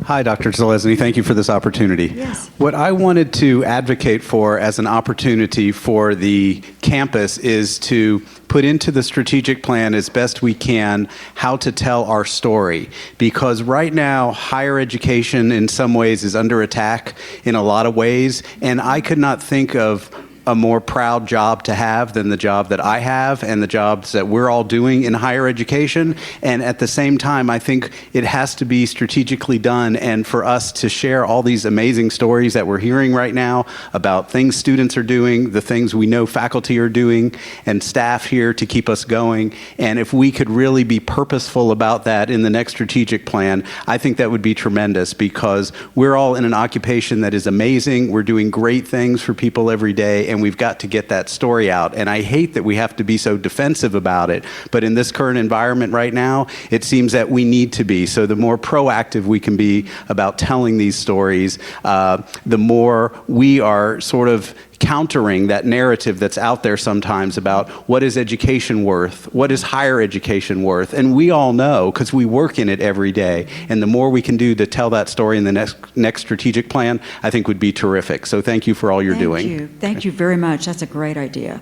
Hi, Dr. Zelezny. Thank you for this opportunity. Yes. What I wanted to advocate for as an opportunity for the campus is to put into the strategic plan as best we can how to tell our story. Because right now, higher education in some ways is under attack in a lot of ways, and I could not think of a more proud job to have than the job that I have and the jobs that we're all doing in higher education. And at the same time, I think it has to be strategically done, and for us to share all these amazing stories that we're hearing right now about things students are doing, the things we know faculty are doing, and staff here to keep us going. And if we could really be purposeful about that in the next strategic plan, I think that would be tremendous, because we're all in an occupation that is amazing. We're doing great things for people every day, and we've got to get that story out. And I hate that we have to be so defensive about it, but in this current environment right now, it seems that we need to be. So the more proactive we can be about telling these stories, the more we are sort of countering that narrative that's out there sometimes about what is education worth, what is higher education worth, and we all know because we work in it every day, and the more we can do to tell that story in the next strategic plan, I think would be terrific. So thank you for all you're doing. Thank you very much. That's a great idea.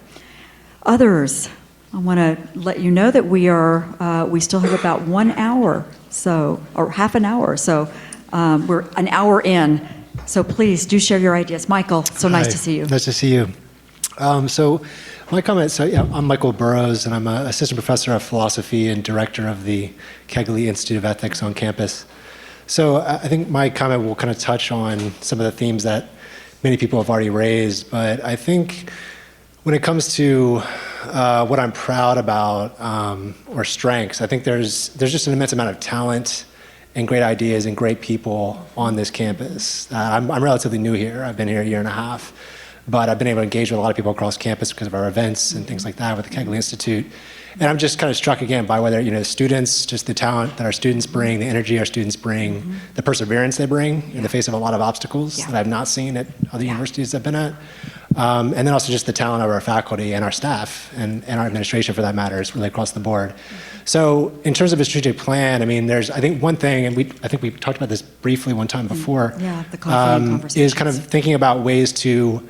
Others, I want to let you know that we still have about 1 hour, or half an hour, so we're an hour in. So please do share your ideas. Michael, so nice to see you. Nice to see you. So my comment, I'm Michael Burrows, and I'm an assistant professor of philosophy and director of the Kegley Institute of Ethics on campus. So I think my comment will kind of touch on some of the themes that many people have already raised, but I think when it comes to what I'm proud about or strengths, I think there's just an immense amount of talent and great ideas and great people on this campus. I'm relatively new here. I've been here a year and a half, but I've been able to engage with a lot of people across campus because of our events and things like that with the Kegley Institute. And I'm just kind of struck again by whether, students, just the talent that our students bring, the energy our students bring, the perseverance they bring in the face of a lot of obstacles that I've not seen at other universities I've been at. And then also just the talent of our faculty and our staff and our administration, for that matter, is really across the board. So in terms of a strategic plan, there's, I think one thing, and I think we talked about this briefly one time before, is kind of thinking about ways to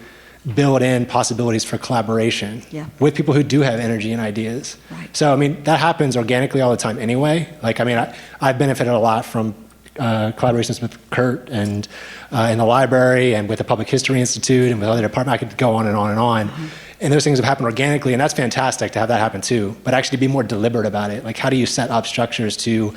build in possibilities for collaboration with people who do have energy and ideas. So, that happens organically all the time anyway. I've benefited a lot from collaborations with Kurt and in the library and with the Public History Institute and with other departments. I could go on and on and on. And those things have happened organically, and that's fantastic to have that happen too. But actually be more deliberate about it. How do you set up structures to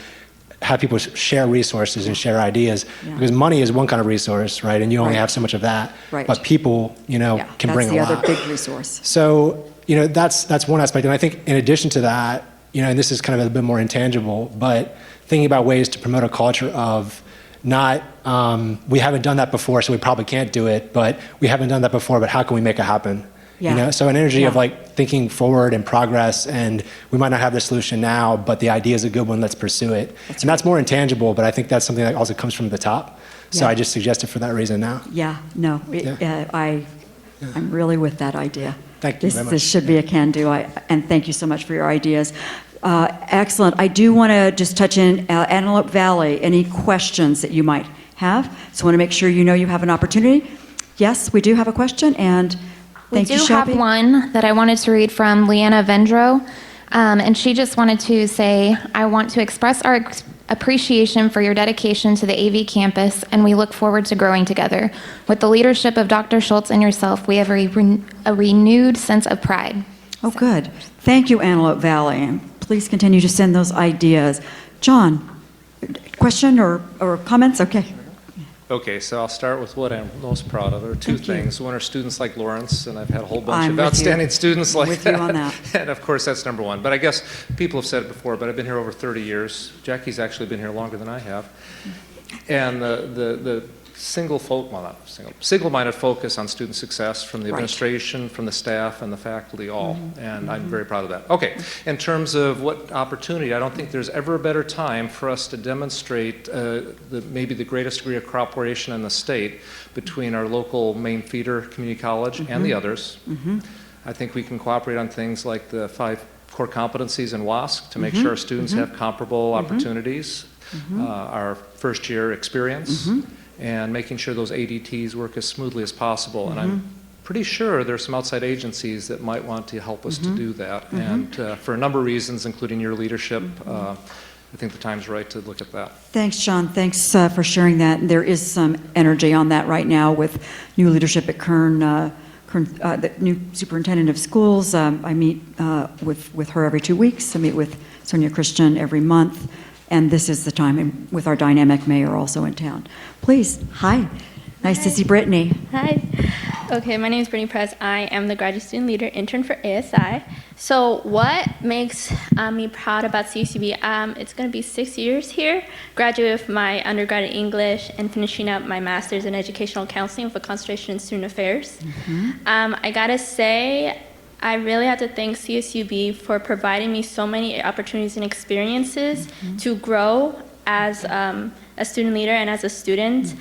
have people share resources and share ideas? Because money is one kind of resource, right? And you only have so much of that. But people, can bring a lot. That's the other big resource. So, that's one aspect. And I think in addition to that, and this is kind of a bit more intangible, but thinking about ways to promote a culture of not, we haven't done that before, so we probably can't do it, but we haven't done that before, but how can we make it happen? Yeah. You know, so an energy of Yeah. like thinking forward and progress, and we might not have the solution now, but the idea is a good one. Let's pursue it. And that's more intangible, but I think that's something that also comes from the top. So Yeah. I just suggest it for that reason now. Yeah, no, I'm really with that idea. Thank you very much. This should be a can-do, and thank you so much for your ideas. Excellent. I do want to just touch in Antelope Valley, any questions that you might have. So I want to make sure you know you have an opportunity. Yes, we do have a question, and thank you, We do Shelby. have one that I wanted to read from Leanna Vendro, and she just wanted to say, I want to express our appreciation for your dedication to the AV campus, and we look forward to growing together. With the leadership of Dr. Schultz and yourself, we have a renewed sense of pride. Oh, good. Thank you, Antelope Valley. And please continue to send those ideas. John, question or comments? Okay. Okay, so I'll start with what I'm most proud of. There are two things. One are students like Lawrence, and I've had a whole bunch I'm of with outstanding you. students like With that. you on that. And of course, that's number one. But I guess people have said it before, but I've been here over 30 years. Jackie's actually been here longer than I have. And the single-minded focus on student success from the administration, from the staff, and the faculty all. And I'm very proud of that. Okay, in terms of what opportunity, I don't think there's ever a better time for us to demonstrate maybe the greatest degree of cooperation in the state between our local main feeder, community college, and the others. I think we can cooperate on things like the 5 core competencies in WASC to make sure our students have comparable opportunities, our first year experience, and making sure those ADTs work as smoothly as possible. And I'm pretty sure there's some outside agencies that might want to help us to do that. And for a number of reasons, including your leadership, I think the time's right to look at that. Thanks, John. Thanks for sharing that. There is some energy on that right now with new leadership at Kern, the new superintendent of schools. I meet with her every 2 weeks. I meet with Sonia Christian every month. And this is the time with our dynamic mayor also in town. Please, hi. Nice to see Brittany. Hi. Okay, my name is Brittany Prez. I am the graduate student leader intern for ASI. So what makes me proud about CSUB? It's going to be 6 years here. Graduated with my undergrad in English and finishing up my master's in educational counseling with a concentration in student affairs. I got to say, I really have to thank CSUB for providing me so many opportunities and experiences to grow as a student leader and as a student.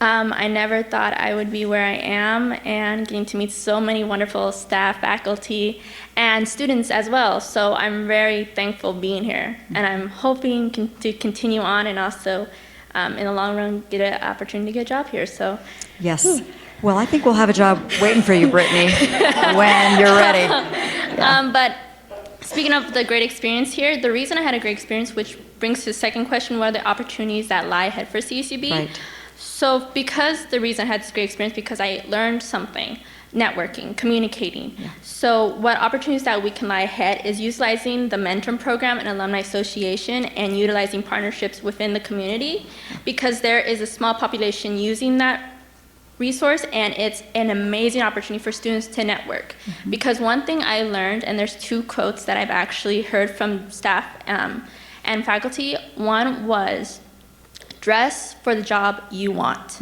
I never thought I would be where I am, and getting to meet so many wonderful staff, faculty, and students as well. So I'm very thankful being here, and I'm hoping to continue on and also in the long run get an opportunity to get a job here. So Yes. Well, I think we'll have a job waiting for you, Brittany, when you're ready. But speaking of the great experience here, the reason I had a great experience, which brings to the second question, what are the opportunities that lie ahead for CSUB? Right. So because the reason I had this great experience, because I learned something, networking, communicating. So what opportunities that we can lie ahead is utilizing the mentoring program and alumni association and utilizing partnerships within the community, because there is a small population using that resource, and it's an amazing opportunity for students to network. Because one thing I learned, and there's 2 quotes that I've actually heard from staff and faculty. One was, dress for the job you want.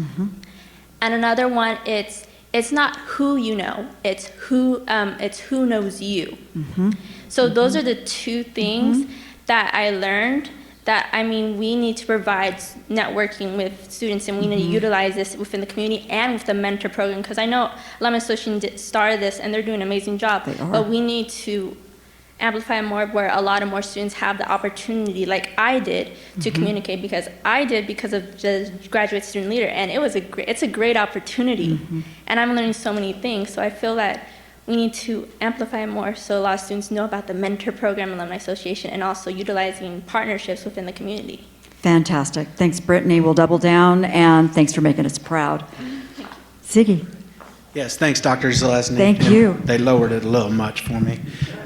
And another one, it's not who you know, it's who knows you. So those are the 2 things that I learned, that, I mean, we need to provide networking with students, and we need to utilize this within the community and with the mentor program, because I know Alumni Association started this and they're doing an amazing job, but we need to amplify more, where a lot of more students have the opportunity, like I did, to communicate, because I did because of just graduate student leader, and it's a great opportunity, and I'm learning so many things. So I feel that we need to amplify more, so a lot of students know about the mentor program, Alumni Association, and also utilizing partnerships within the community. Fantastic. Thanks, Brittany. We'll double down, and thanks for making us proud. Ziggy. Yes, thanks, Dr. Zalesny. Thank you. They lowered it a little much for me.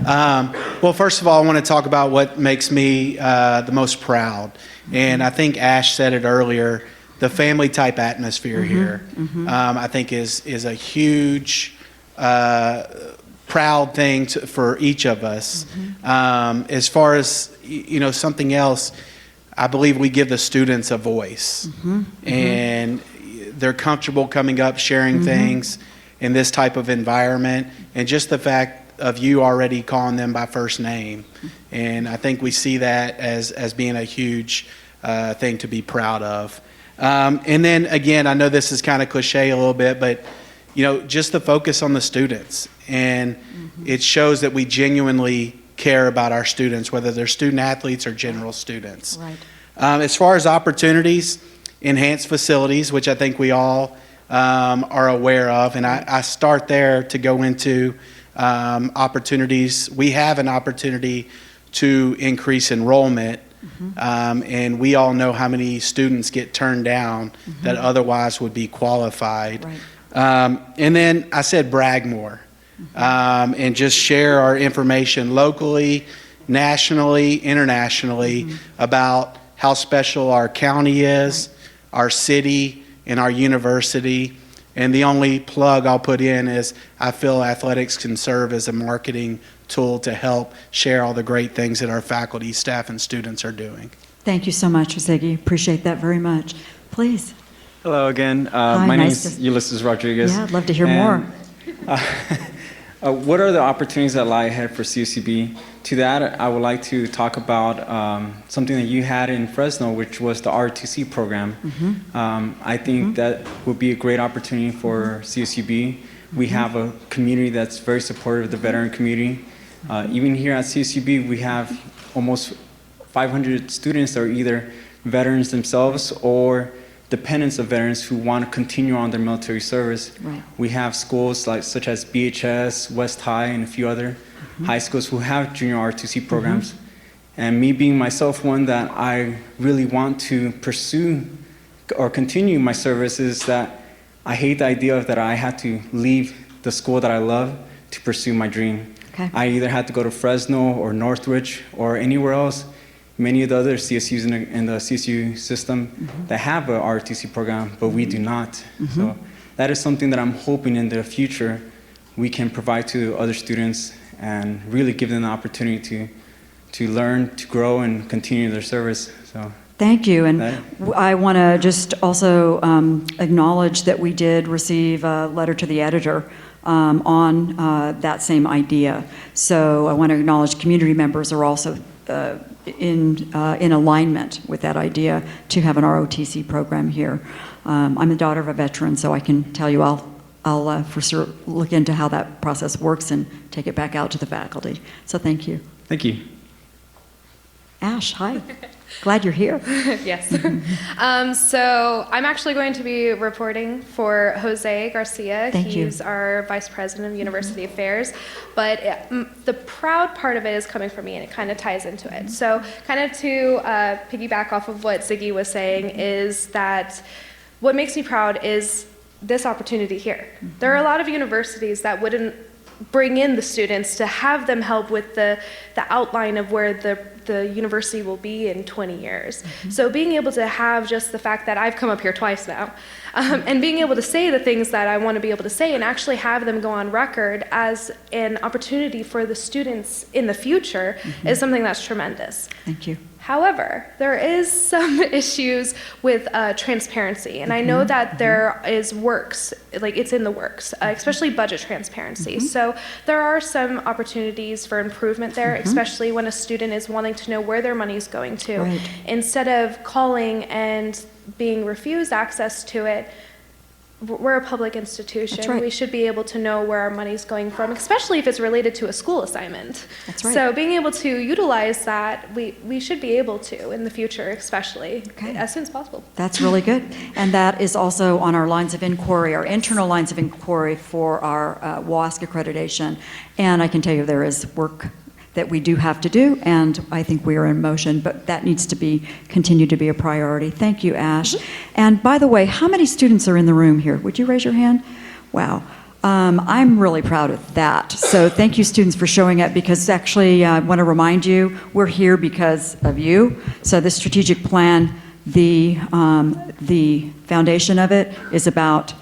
Well, first of all, I want to talk about what makes me the most proud. And I think Ash said it earlier, the family-type atmosphere here, I think is a huge, proud thing for each of us. As far as, something else, I believe we give the students a voice. And they're comfortable coming up, sharing things. in this type of environment, and just the fact of you already calling them by first name. And I think we see that as being a huge thing to be proud of. And then again, I know this is kind of cliche a little bit, but just the focus on the students. And it shows that we genuinely care about our students, whether they're student athletes or general students. Right. As far as opportunities, enhanced facilities, which I think we all are aware of, and I start there to go into opportunities. We have an opportunity to increase enrollment, and we all know how many students get turned down that otherwise would be qualified. Right. And then I said brag more, and just share our information locally, nationally, internationally about how special our county is, our city, and our university. And the only plug I'll put in is I feel athletics can serve as a marketing tool to help share all the great things that our faculty, staff, and students are doing. Thank you so much, Ziggy. Appreciate that very much. Please. Hello again. Hi, my name nice is to- Ulysses Rodriguez. Yeah, I'd love to hear more. What are the opportunities that lie ahead for CSUB? To that, I would like to talk about something that you had in Fresno, which was the ROTC program. I think that would be a great opportunity for CSUB. We have a community that's very supportive of the veteran community. Even here at CSUB, we have almost 500 students that are either veterans themselves or dependents of veterans who want to continue on their military service. Right. We have schools such as BHS, West High, and a few other high schools who have junior ROTC programs. And me being myself one that I really want to pursue or continue my service is that I hate the idea of that I had to leave the school that I love to pursue my dream. Okay. I either had to go to Fresno or Northridge or anywhere else. Many of the other CSUs in the CSU system that have a ROTC program, but we do not. So that is something that I'm hoping in the future we can provide to other students and really give them the opportunity to learn, to grow, and continue their service. So. Thank you. And I want to just also acknowledge that we did receive a letter to the editor on that same idea. So I want to acknowledge community members are also in alignment with that idea to have an ROTC program here. I'm the daughter of a veteran, so I can tell you I'll for sure look into how that process works and take it back out to the faculty. So thank you. Thank you. Ash, hi. Glad you're here. Yes. So I'm actually going to be reporting for Jose Garcia. Thank you. He's our Vice President of University Affairs. But the proud part of it is coming from me, and it kind of ties into it. So kind of to piggyback off of what Ziggy was saying is that what makes me proud is this opportunity here. There are a lot of universities that wouldn't bring in the students to have them help with the outline of where the university will be in 20 years. So being able to have just the fact that I've come up here twice now, and being able to say the things that I want to be able to say and actually have them go on record as an opportunity for the students in the future is something that's tremendous. Thank you. However, there is some issues with transparency, and I know that there is works, like it's in the works, especially budget transparency. So there are some opportunities for improvement there, especially when a student is wanting to know where their money is going to. Right. Instead of calling and being refused access to it, we're a public institution. That's right. We should be able to know where our money's going from, especially if it's related to a school assignment. That's right. So being able to utilize that, we should be able to in the future, especially as soon as possible. That's really good. And that is also on our lines of inquiry, our internal lines of inquiry for our WASC accreditation. And I can tell you there is work that we do have to do, and I think we are in motion, but that needs to continue to be a priority. Thank you, Ash. And by the way, how many students are in the room here? Would you raise your hand? Wow. I'm really proud of that. So thank you, students, for showing up, because actually I want to remind you, we're here because of you. So the strategic plan, the foundation of it is about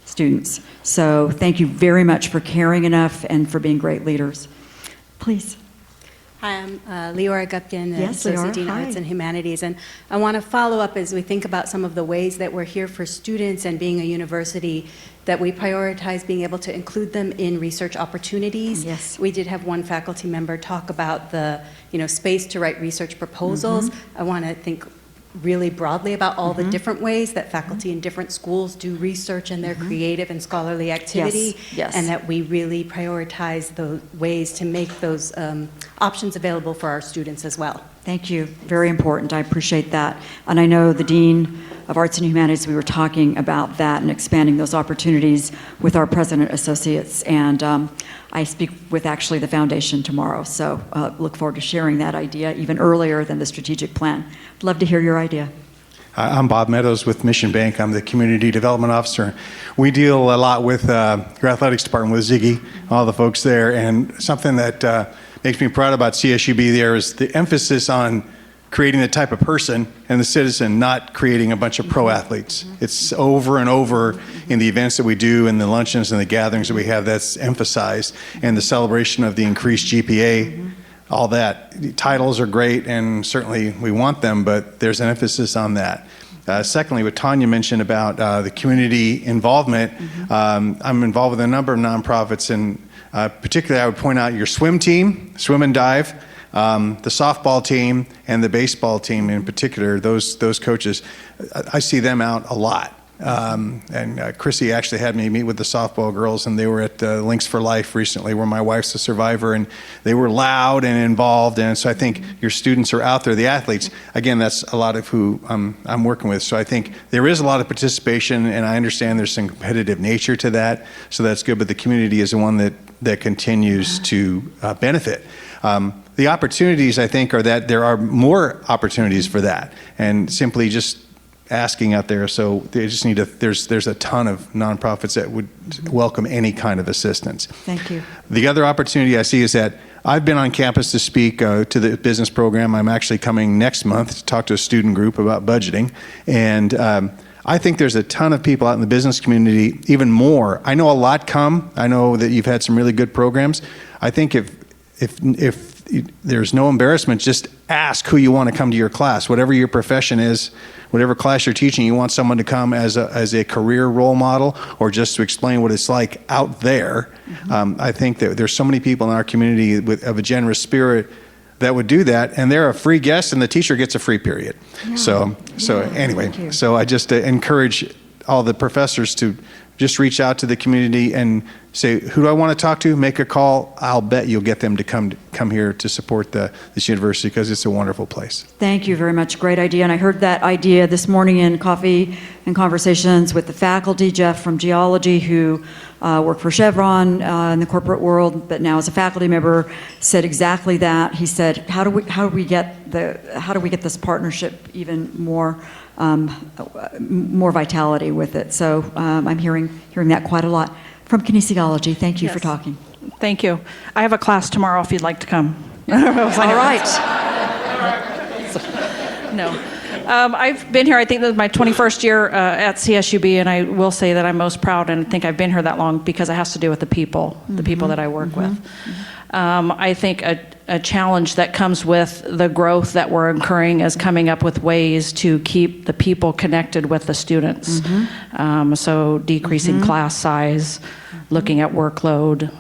students. So thank you very much for caring enough and for being great leaders. Please. Hi, I'm Leora Gupkin, the Yes, Associate Leora. Dean of Hi. Arts and Humanities. And I want to follow up as we think about some of the ways that we're here for students and being a university, that we prioritize being able to include them in research opportunities. Yes. We did have one faculty member talk about the, space to write research proposals. I want to think really broadly about all the different ways that faculty in different schools do research and their creative and scholarly activity, Yes. and that we really prioritize the ways to make those options available for our students as well. Thank you. Very important. I appreciate that. And I know the Dean of Arts and Humanities, we were talking about that and expanding those opportunities with our president associates. And I speak with actually the foundation tomorrow. So look forward to sharing that idea even earlier than the strategic plan. I'd love to hear your idea. I'm Bob Meadows with Mission Bank. I'm the Community Development Officer. We deal a lot with your athletics department with Ziggy, all the folks there, and something that makes me proud about CSUB there is the emphasis on creating the type of person and the citizen, not creating a bunch of pro athletes. It's over and over in the events that we do and the luncheons and the gatherings that we have that's emphasized, and the celebration of the increased GPA. All that. The titles are great, and certainly we want them, but there's an emphasis on that. Secondly, what Tanya mentioned about the community involvement, I'm involved with a number of nonprofits, and particularly I would point out your swim team, swim and dive, the softball team, and the baseball team in particular, those coaches. I see them out a lot. And Chrissy actually had me meet with the softball girls, and they were at Links for Life recently, where my wife's a survivor, and they were loud and involved. And so I think your students are out there, the athletes. Again, that's a lot of who I'm working with. So I think there is a lot of participation, and I understand there's some competitive nature to that. So that's good. But the community is the one that continues to benefit. The opportunities, I think, are that there are more opportunities for that, and simply just asking out there. So they just need there's a ton of nonprofits that would welcome any kind of assistance. Thank you. The other opportunity I see is that I've been on campus to speak to the business program. I'm actually coming next month to talk to a student group about budgeting. And I think there's a ton of people out in the business community, even more. I know a lot come. I know that you've had some really good programs. I think if there's no embarrassment, just ask who you want to come to your class. Whatever your profession is, whatever class you're teaching, you want someone to come as a career role model or just to explain what it's like out there. I think that there's so many people in our community of a generous spirit that would do that, and they're a free guest, and the teacher gets a free period. So anyway, so I just encourage all the professors to just reach out to the community and say, who do I want to talk to? Make a call. I'll bet you'll get them to come here to support this university, because it's a wonderful place. Thank you very much. Great idea. And I heard that idea this morning in coffee and conversations with the faculty, Jeff from geology, who worked for Chevron in the corporate world, but now as a faculty member, said exactly that. He said, how do we get this partnership even more vitality with it? So I'm hearing that quite a lot. From kinesiology, thank you for talking. Thank you. I have a class tomorrow if you'd like to come. All right. No. I've been here, I think this is my 21st year at CSUB, and I will say that I'm most proud and think I've been here that long because it has to do with the people that I work with. I think a challenge that comes with the growth that we're incurring is coming up with ways to keep the people connected with the students. So decreasing class size, looking at workload,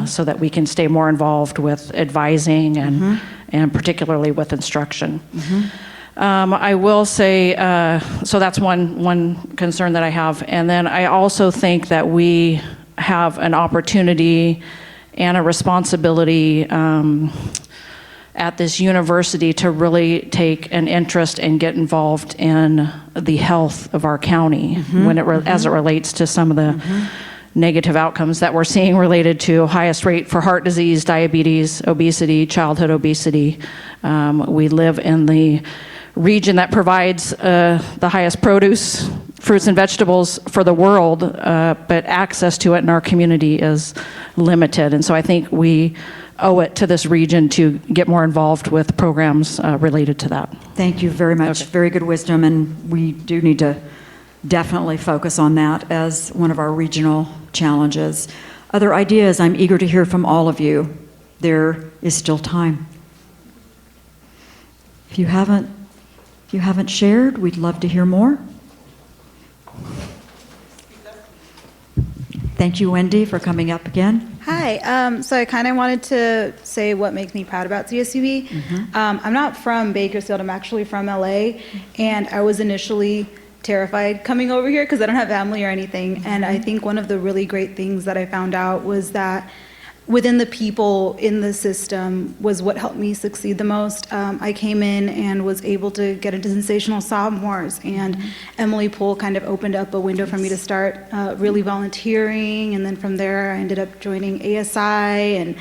so that we can stay more involved with advising and particularly with instruction. I will say, so that's one concern that I have. And then I also think that we have an opportunity and a responsibility at this university to really take an interest and get involved in the health of our county as it relates to some of the negative outcomes that we're seeing related to highest rate for heart disease, diabetes, obesity, childhood obesity. We live in the region that provides the highest produce, fruits and vegetables for the world, but access to it in our community is limited. And so I think we owe it to this region to get more involved with programs related to that. Thank you very much. Okay. Very good wisdom, and we do need to definitely focus on that as one of our regional challenges. Other ideas, I'm eager to hear from all of you. There is still time. If you haven't shared, we'd love to hear more. Thank you, Wendy, for coming up again. Hi. So I kind of wanted to say what makes me proud about CSUB. I'm not from Bakersfield. I'm actually from LA, and I was initially terrified coming over here because I don't have family or anything. And I think one of the really great things that I found out was that within the people in the system was what helped me succeed the most. I came in and was able to get into sensational sophomores, and Emily Poole kind of opened up a window for me to start really volunteering, and then from there I ended up joining ASI, and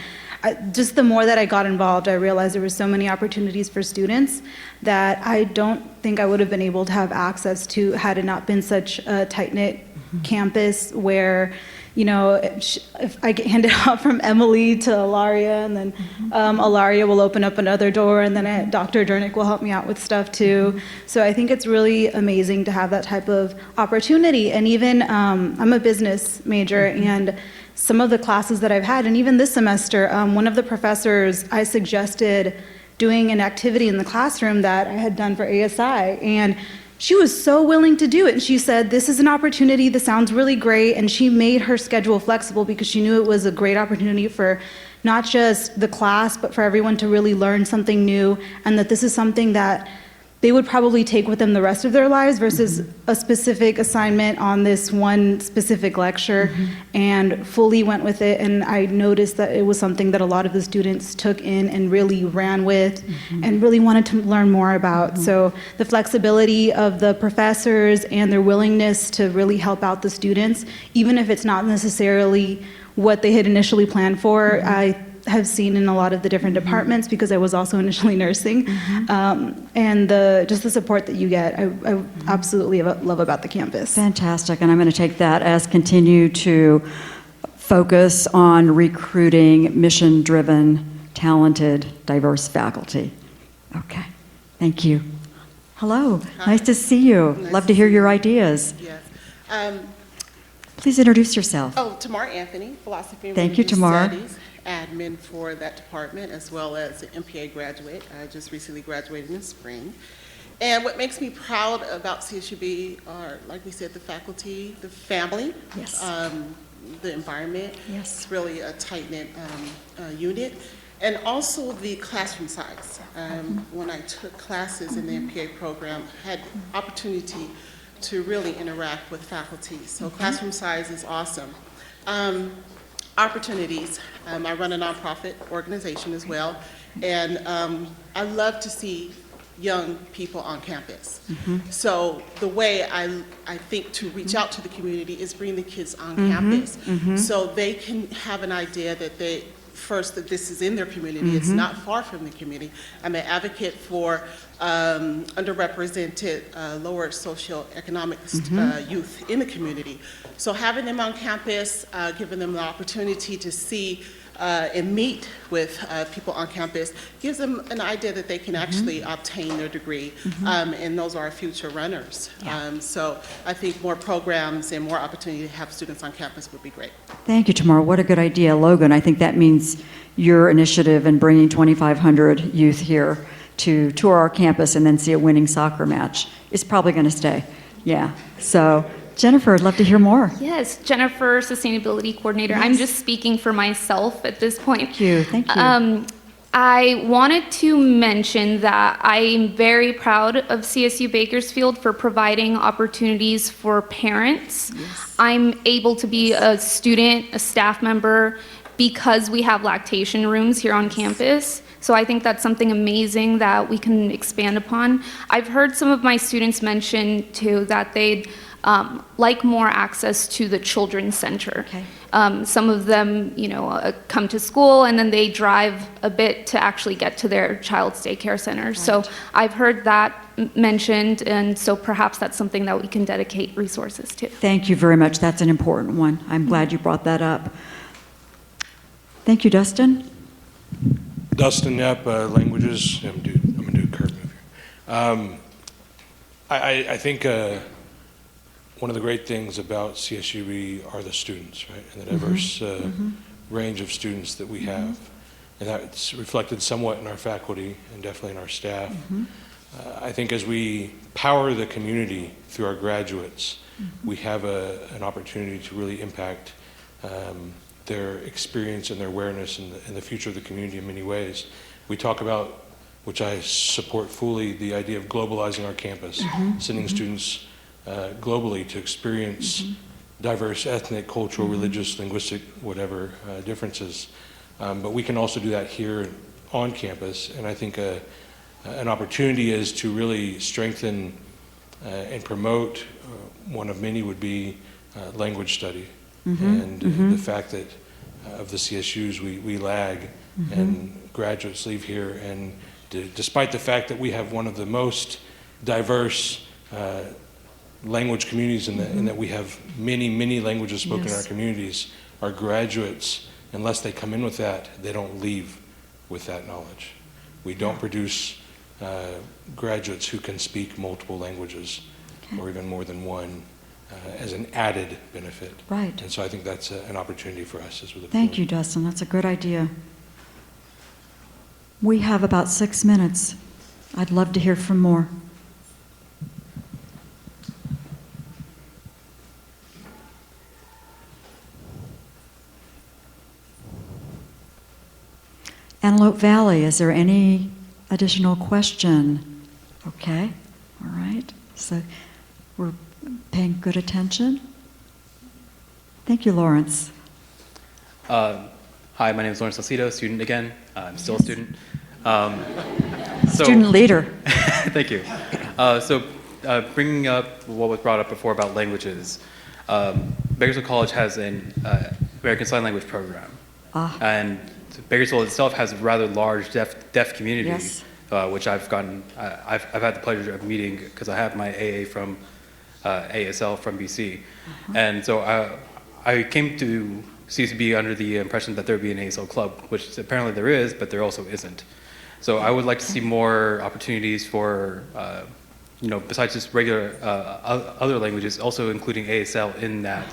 just the more that I got involved, I realized there were so many opportunities for students that I don't think I would have been able to have access to had it not been such a tight-knit campus where, you know, if I get handed off from Emily to Ilaria, and then Ilaria will open up another door, and then Dr. Dernick will help me out with stuff too. So I think it's really amazing to have that type of opportunity. And even I'm a business major, and some of the classes that I've had, and even this semester, one of the professors, I suggested doing an activity in the classroom that I had done for ASI, and she was so willing to do it. And she said, this is an opportunity, this sounds really great. And she made her schedule flexible because she knew it was a great opportunity for not just the class, but for everyone to really learn something new, and that this is something that they would probably take with them the rest of their lives versus a specific assignment on this one specific lecture, and fully went with it. And I noticed that it was something that a lot of the students took in and really ran with and really wanted to learn more about. So the flexibility of the professors and their willingness to really help out the students, even if it's not necessarily what they had initially planned for, I have seen in a lot of the different departments, because I was also initially nursing, and just the support that you get, I absolutely love about the campus. Fantastic, and I'm going to take that as continue to focus on recruiting mission-driven, talented, diverse faculty. Okay, thank you. Hello, nice to see you. Love to hear your ideas. Yes. Please introduce yourself. Oh, Tamar Anthony, Philosophy and Thank you, Religious Tamar. Studies, admin for that department, as well as an MPA graduate. I just recently graduated in spring. And what makes me proud about CSUB are, like we said, the faculty, the family, the environment. Yes. It's really a tight-knit unit. And also the classroom size. When I took classes in the MPA program, I had opportunity to really interact with faculty. So classroom size is awesome. Opportunities. I run a nonprofit organization as well, and I love to see young people on campus. So the way I think to reach out to the community is bring the kids on campus, so they can have an idea that that this is in their community, it's not far from the community. I'm an advocate for underrepresented, lower socioeconomic youth in the community. So having them on campus, giving them the opportunity to see and meet with people on campus gives them an idea that they can actually obtain their degree, and those are our future runners. So I think more programs and more opportunity to have students on campus would be great. Thank you, Tamara. What a good idea. Logan, I think that means your initiative in bringing 2,500 youth here to tour our campus and then see a winning soccer match is probably going to stay. Yeah. So, Jennifer, I'd love to hear more. Yes, Jennifer, Sustainability Coordinator. Yes. I'm just speaking for myself at this point. Thank you. Thank you. I wanted to mention that I'm very proud of CSU Bakersfield for providing opportunities for parents. Yes. I'm able to be a student, a staff member, because we have lactation rooms here on campus. So I think that's something amazing that we can expand upon. I've heard some of my students mention too that they'd like more access to the children's center. Okay. Some of them, come to school and then they drive a bit to actually get to their child's daycare center. Right. So I've heard that mentioned, and so perhaps that's something that we can dedicate resources to. Thank you very much. That's an important one. I'm glad you brought that up. Thank you, Dustin. Dustin Knapp, Languages. I'm a new curve mover. I think one of the great things about CSUB are the students, right, and the diverse range of students that we have. and that's reflected somewhat in our faculty and definitely in our staff. I think as we power the community through our graduates, we have an opportunity to really impact their experience and their awareness in the future of the community in many ways. We talk about, which I support fully, the idea of globalizing our campus, sending students globally to experience diverse ethnic, cultural, religious, linguistic, whatever differences. But we can also do that here on campus, and I think an opportunity is to really strengthen and promote, one of many would be language study. And the fact that of the CSUs we lag and graduates leave here, and despite the fact that we have one of the most diverse language communities in that we have many languages spoken in our communities, our graduates, unless they come in with that, they don't leave with that knowledge. We don't produce graduates who can speak multiple languages or even more than one as an added benefit. Right. And so I think that's an opportunity for us as we look Thank you, Dustin. That's a good idea. We have about 6 minutes. I'd love to hear from more. Antelope Valley, is there any additional question? Okay, all right. So we're paying good attention. Thank you, Lawrence. Hi, my name is Lawrence Salcido, student again. I'm still a student. Student leader. Thank you. Bringing up what was brought up before about languages, Bakersfield College has an American Sign Language program. And Bakersfield itself has a rather large deaf community, which I've had the pleasure of meeting because I have my AA from ASL from BC. And so I came to CSUB under the impression that there would be an ASL club, which apparently there is, but there also isn't. So I would like to see more opportunities for, besides just regular other languages, also including ASL in that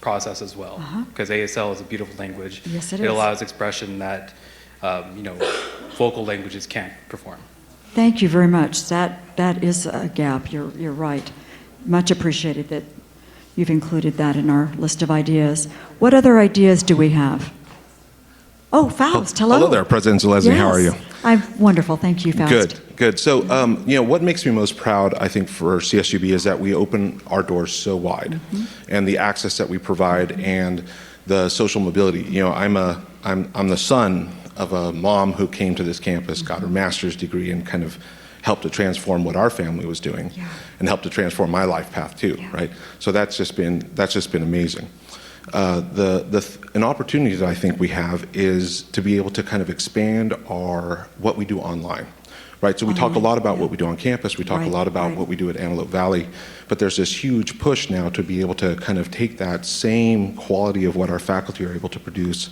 process as well. Because ASL is a beautiful language. Yes, it is. It allows expression that, vocal languages can't perform. Thank you very much. That is a gap. You're right. Much appreciated that you've included that in our list of ideas. What other ideas do we have? Oh, Faust, hello. Hello there, President Joseline. How are you? I'm wonderful. Thank you, Faust. Good. So, what makes me most proud, I think, for CSUB is that we open our doors so wide, and the access that we provide, and the social mobility. I'm the son of a mom who came to this campus, got her master's degree, and kind of helped to transform what our family was doing, and helped to transform my life path too. Right. So that's just been amazing. An opportunity that I think we have is to be able to kind of expand what we do online, right? So we talk a lot about what we do on campus, we talk a lot about what we do at Antelope Valley, but there's this huge push now to be able to kind of take that same quality of what our faculty are able to produce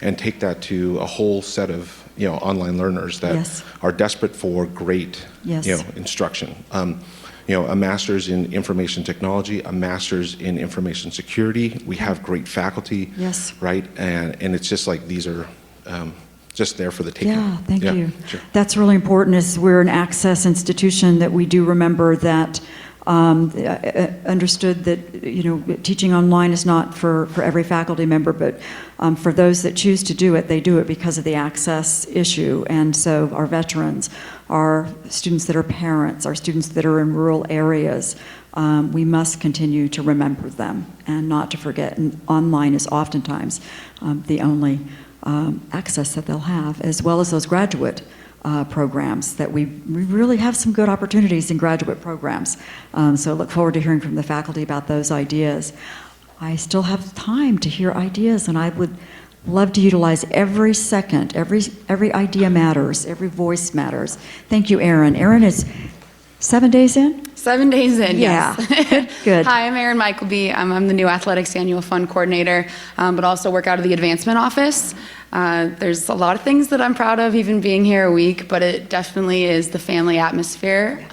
and take that to a whole set of online learners that are desperate for great instruction. A master's in information technology, a master's in information security. We have great faculty, right? And it's just like these are just there for the taking. Yeah, thank you. Sure. That's really important. As we're an access institution, that we do remember that understood that teaching online is not for every faculty member, but for those that choose to do it, they do it because of the access issue. And so our veterans, our students that are parents, our students that are in rural areas, we must continue to remember them and not to forget. And online is oftentimes the only access that they'll have, as well as those graduate programs that we really have some good opportunities in graduate programs. So look forward to hearing from the faculty about those ideas. I still have time to hear ideas, and I would love to utilize every second. Every idea matters. Every voice matters. Thank you, Erin. Erin is 7 days in? 7 days in, yes. Good. Hi, I'm Erin Michelby. I'm the new Athletics Annual Fund Coordinator, but also work out of the Advancement Office. There's a lot of things that I'm proud of, even being here a week, but it definitely is the family atmosphere.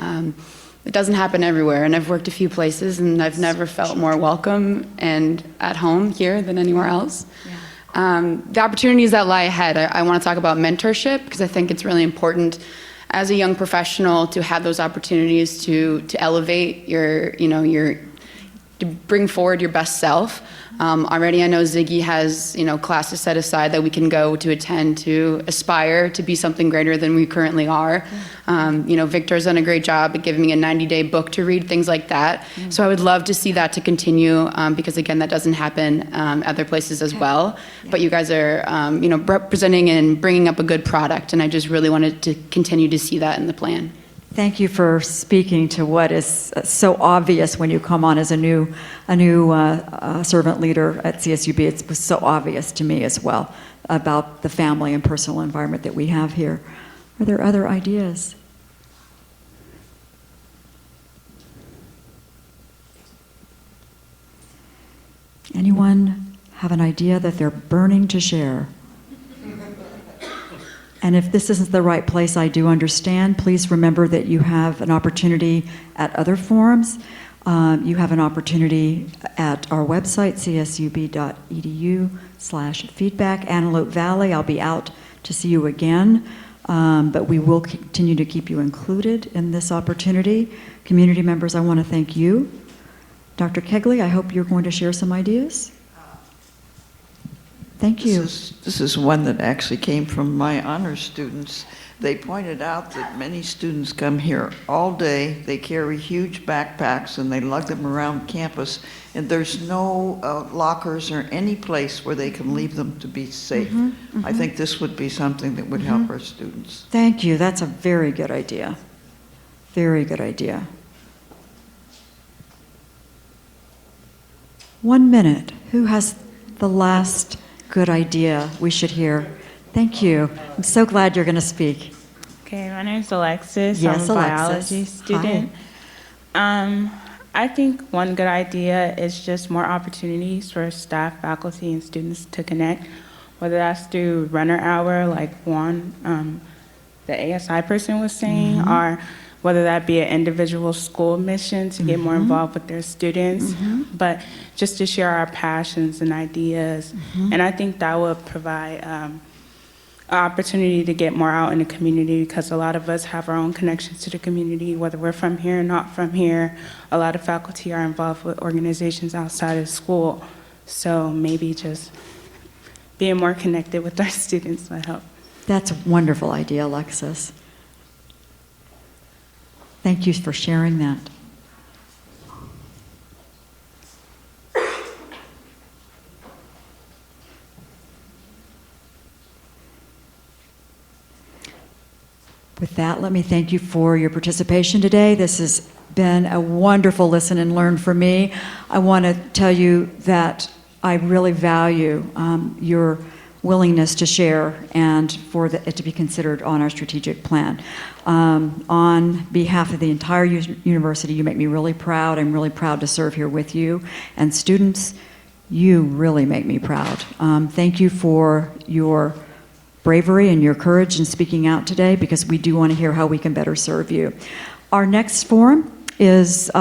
It doesn't happen everywhere, and I've worked a few places, and I've never felt more welcome and at home here than anywhere else. The opportunities that lie ahead, I want to talk about mentorship because I think it's really important as a young professional to have those opportunities to elevate to bring forward your best self. Already I know Ziggy has, classes set aside that we can go to attend to aspire to be something greater than we currently are. Victor's done a great job at giving me a 90-day book to read, things like that. So I would love to see that to continue because again, that doesn't happen other places as well. But you guys are, representing and bringing up a good product, and I just really wanted to continue to see that in the plan. Thank you for speaking to what is so obvious when you come on as a new servant leader at CSUB. It was so obvious to me as well about the family and personal environment that we have here. Are there other ideas? Anyone have an idea that they're burning to share? And if this isn't the right place, I do understand. Please remember that you have an opportunity at other forums. You have an opportunity at our website, csub.edu/feedback. Antelope Valley, I'll be out to see you again, but we will continue to keep you included in this opportunity. Community members, I want to thank you. Dr. Kegley, I hope you're going to share some ideas. Thank you. This is one that actually came from my honors students. They pointed out that many students come here all day, they carry huge backpacks and they lug them around campus, and there's no lockers or any place where they can leave them to be safe. I think this would be something that would help our students. Thank you. That's a very good idea. Very good idea. 1 minute. Who has the last good idea we should hear? Thank you. I'm so glad you're going to speak. Okay, my name is Alexis. Yes, I'm a Alexis. biology student. I think one good idea is just more opportunities for staff, faculty, and students to connect, whether that's through runner hour, like Juan, the ASI person was saying, or whether that be an individual school mission to get more involved with their students, but just to share our passions and ideas. And I think that would provide an opportunity to get more out in the community because a lot of us have our own connections to the community, whether we're from here or not from here. A lot of faculty are involved with organizations outside of school. So maybe just being more connected with our students might help. That's a wonderful idea, Alexis. Thank you for sharing that. With that, let me thank you for your participation today. This has been a wonderful listen and learn for me. I want to tell you that I really value your willingness to share and for it to be considered on our strategic plan. On behalf of the entire university, you make me really proud. I'm really proud to serve here with you. And students, you really make me proud. Thank you for your bravery and your courage in speaking out today because we do want to hear how we can better serve you. Our next forum is,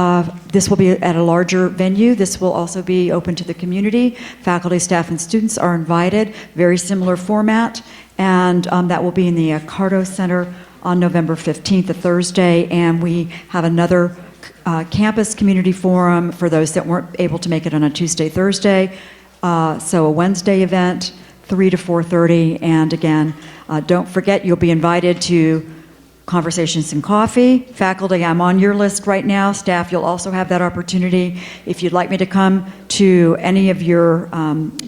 this will be at a larger venue. This will also be open to the community. Faculty, staff, and students are invited. Very similar format. And that will be in the Cardo Center on November 15th, a Thursday. And we have another campus community forum for those that weren't able to make it on a Tuesday, Thursday. So a Wednesday event, 3 to 4:30. And again, don't forget, you'll be invited to Conversations and Coffee. Faculty, I'm on your list right now. Staff, you'll also have that opportunity. If you'd like me to come to any of your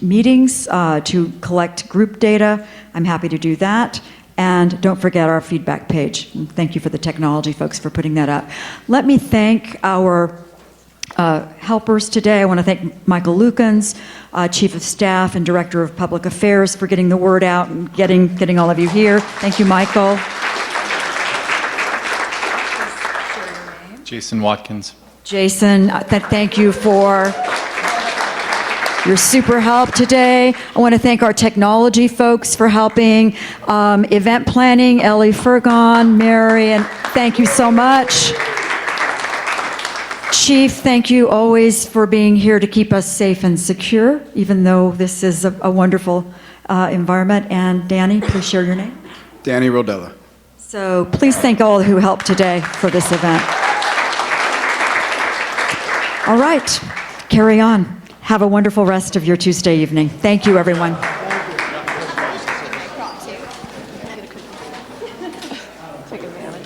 meetings to collect group data, I'm happy to do that. And don't forget our feedback page. And thank you for the technology folks for putting that up. Let me thank our helpers today. I want to thank Michael Lukens, Chief of Staff and Director of Public Affairs, for getting the word out and getting all of you here. Thank you, Michael. Jason Watkins. Jason, thank you for your super help today. I want to thank our technology folks for helping. Event planning, Ellie Fergon, Mary, and thank you so much. Chief, thank you always for being here to keep us safe and secure, even though this is a wonderful environment. And Danny, please share your name. Danny Rodella. So please thank all who helped today for this event. All right, carry on. Have a wonderful rest of your Tuesday evening. Thank you, everyone. Take advantage.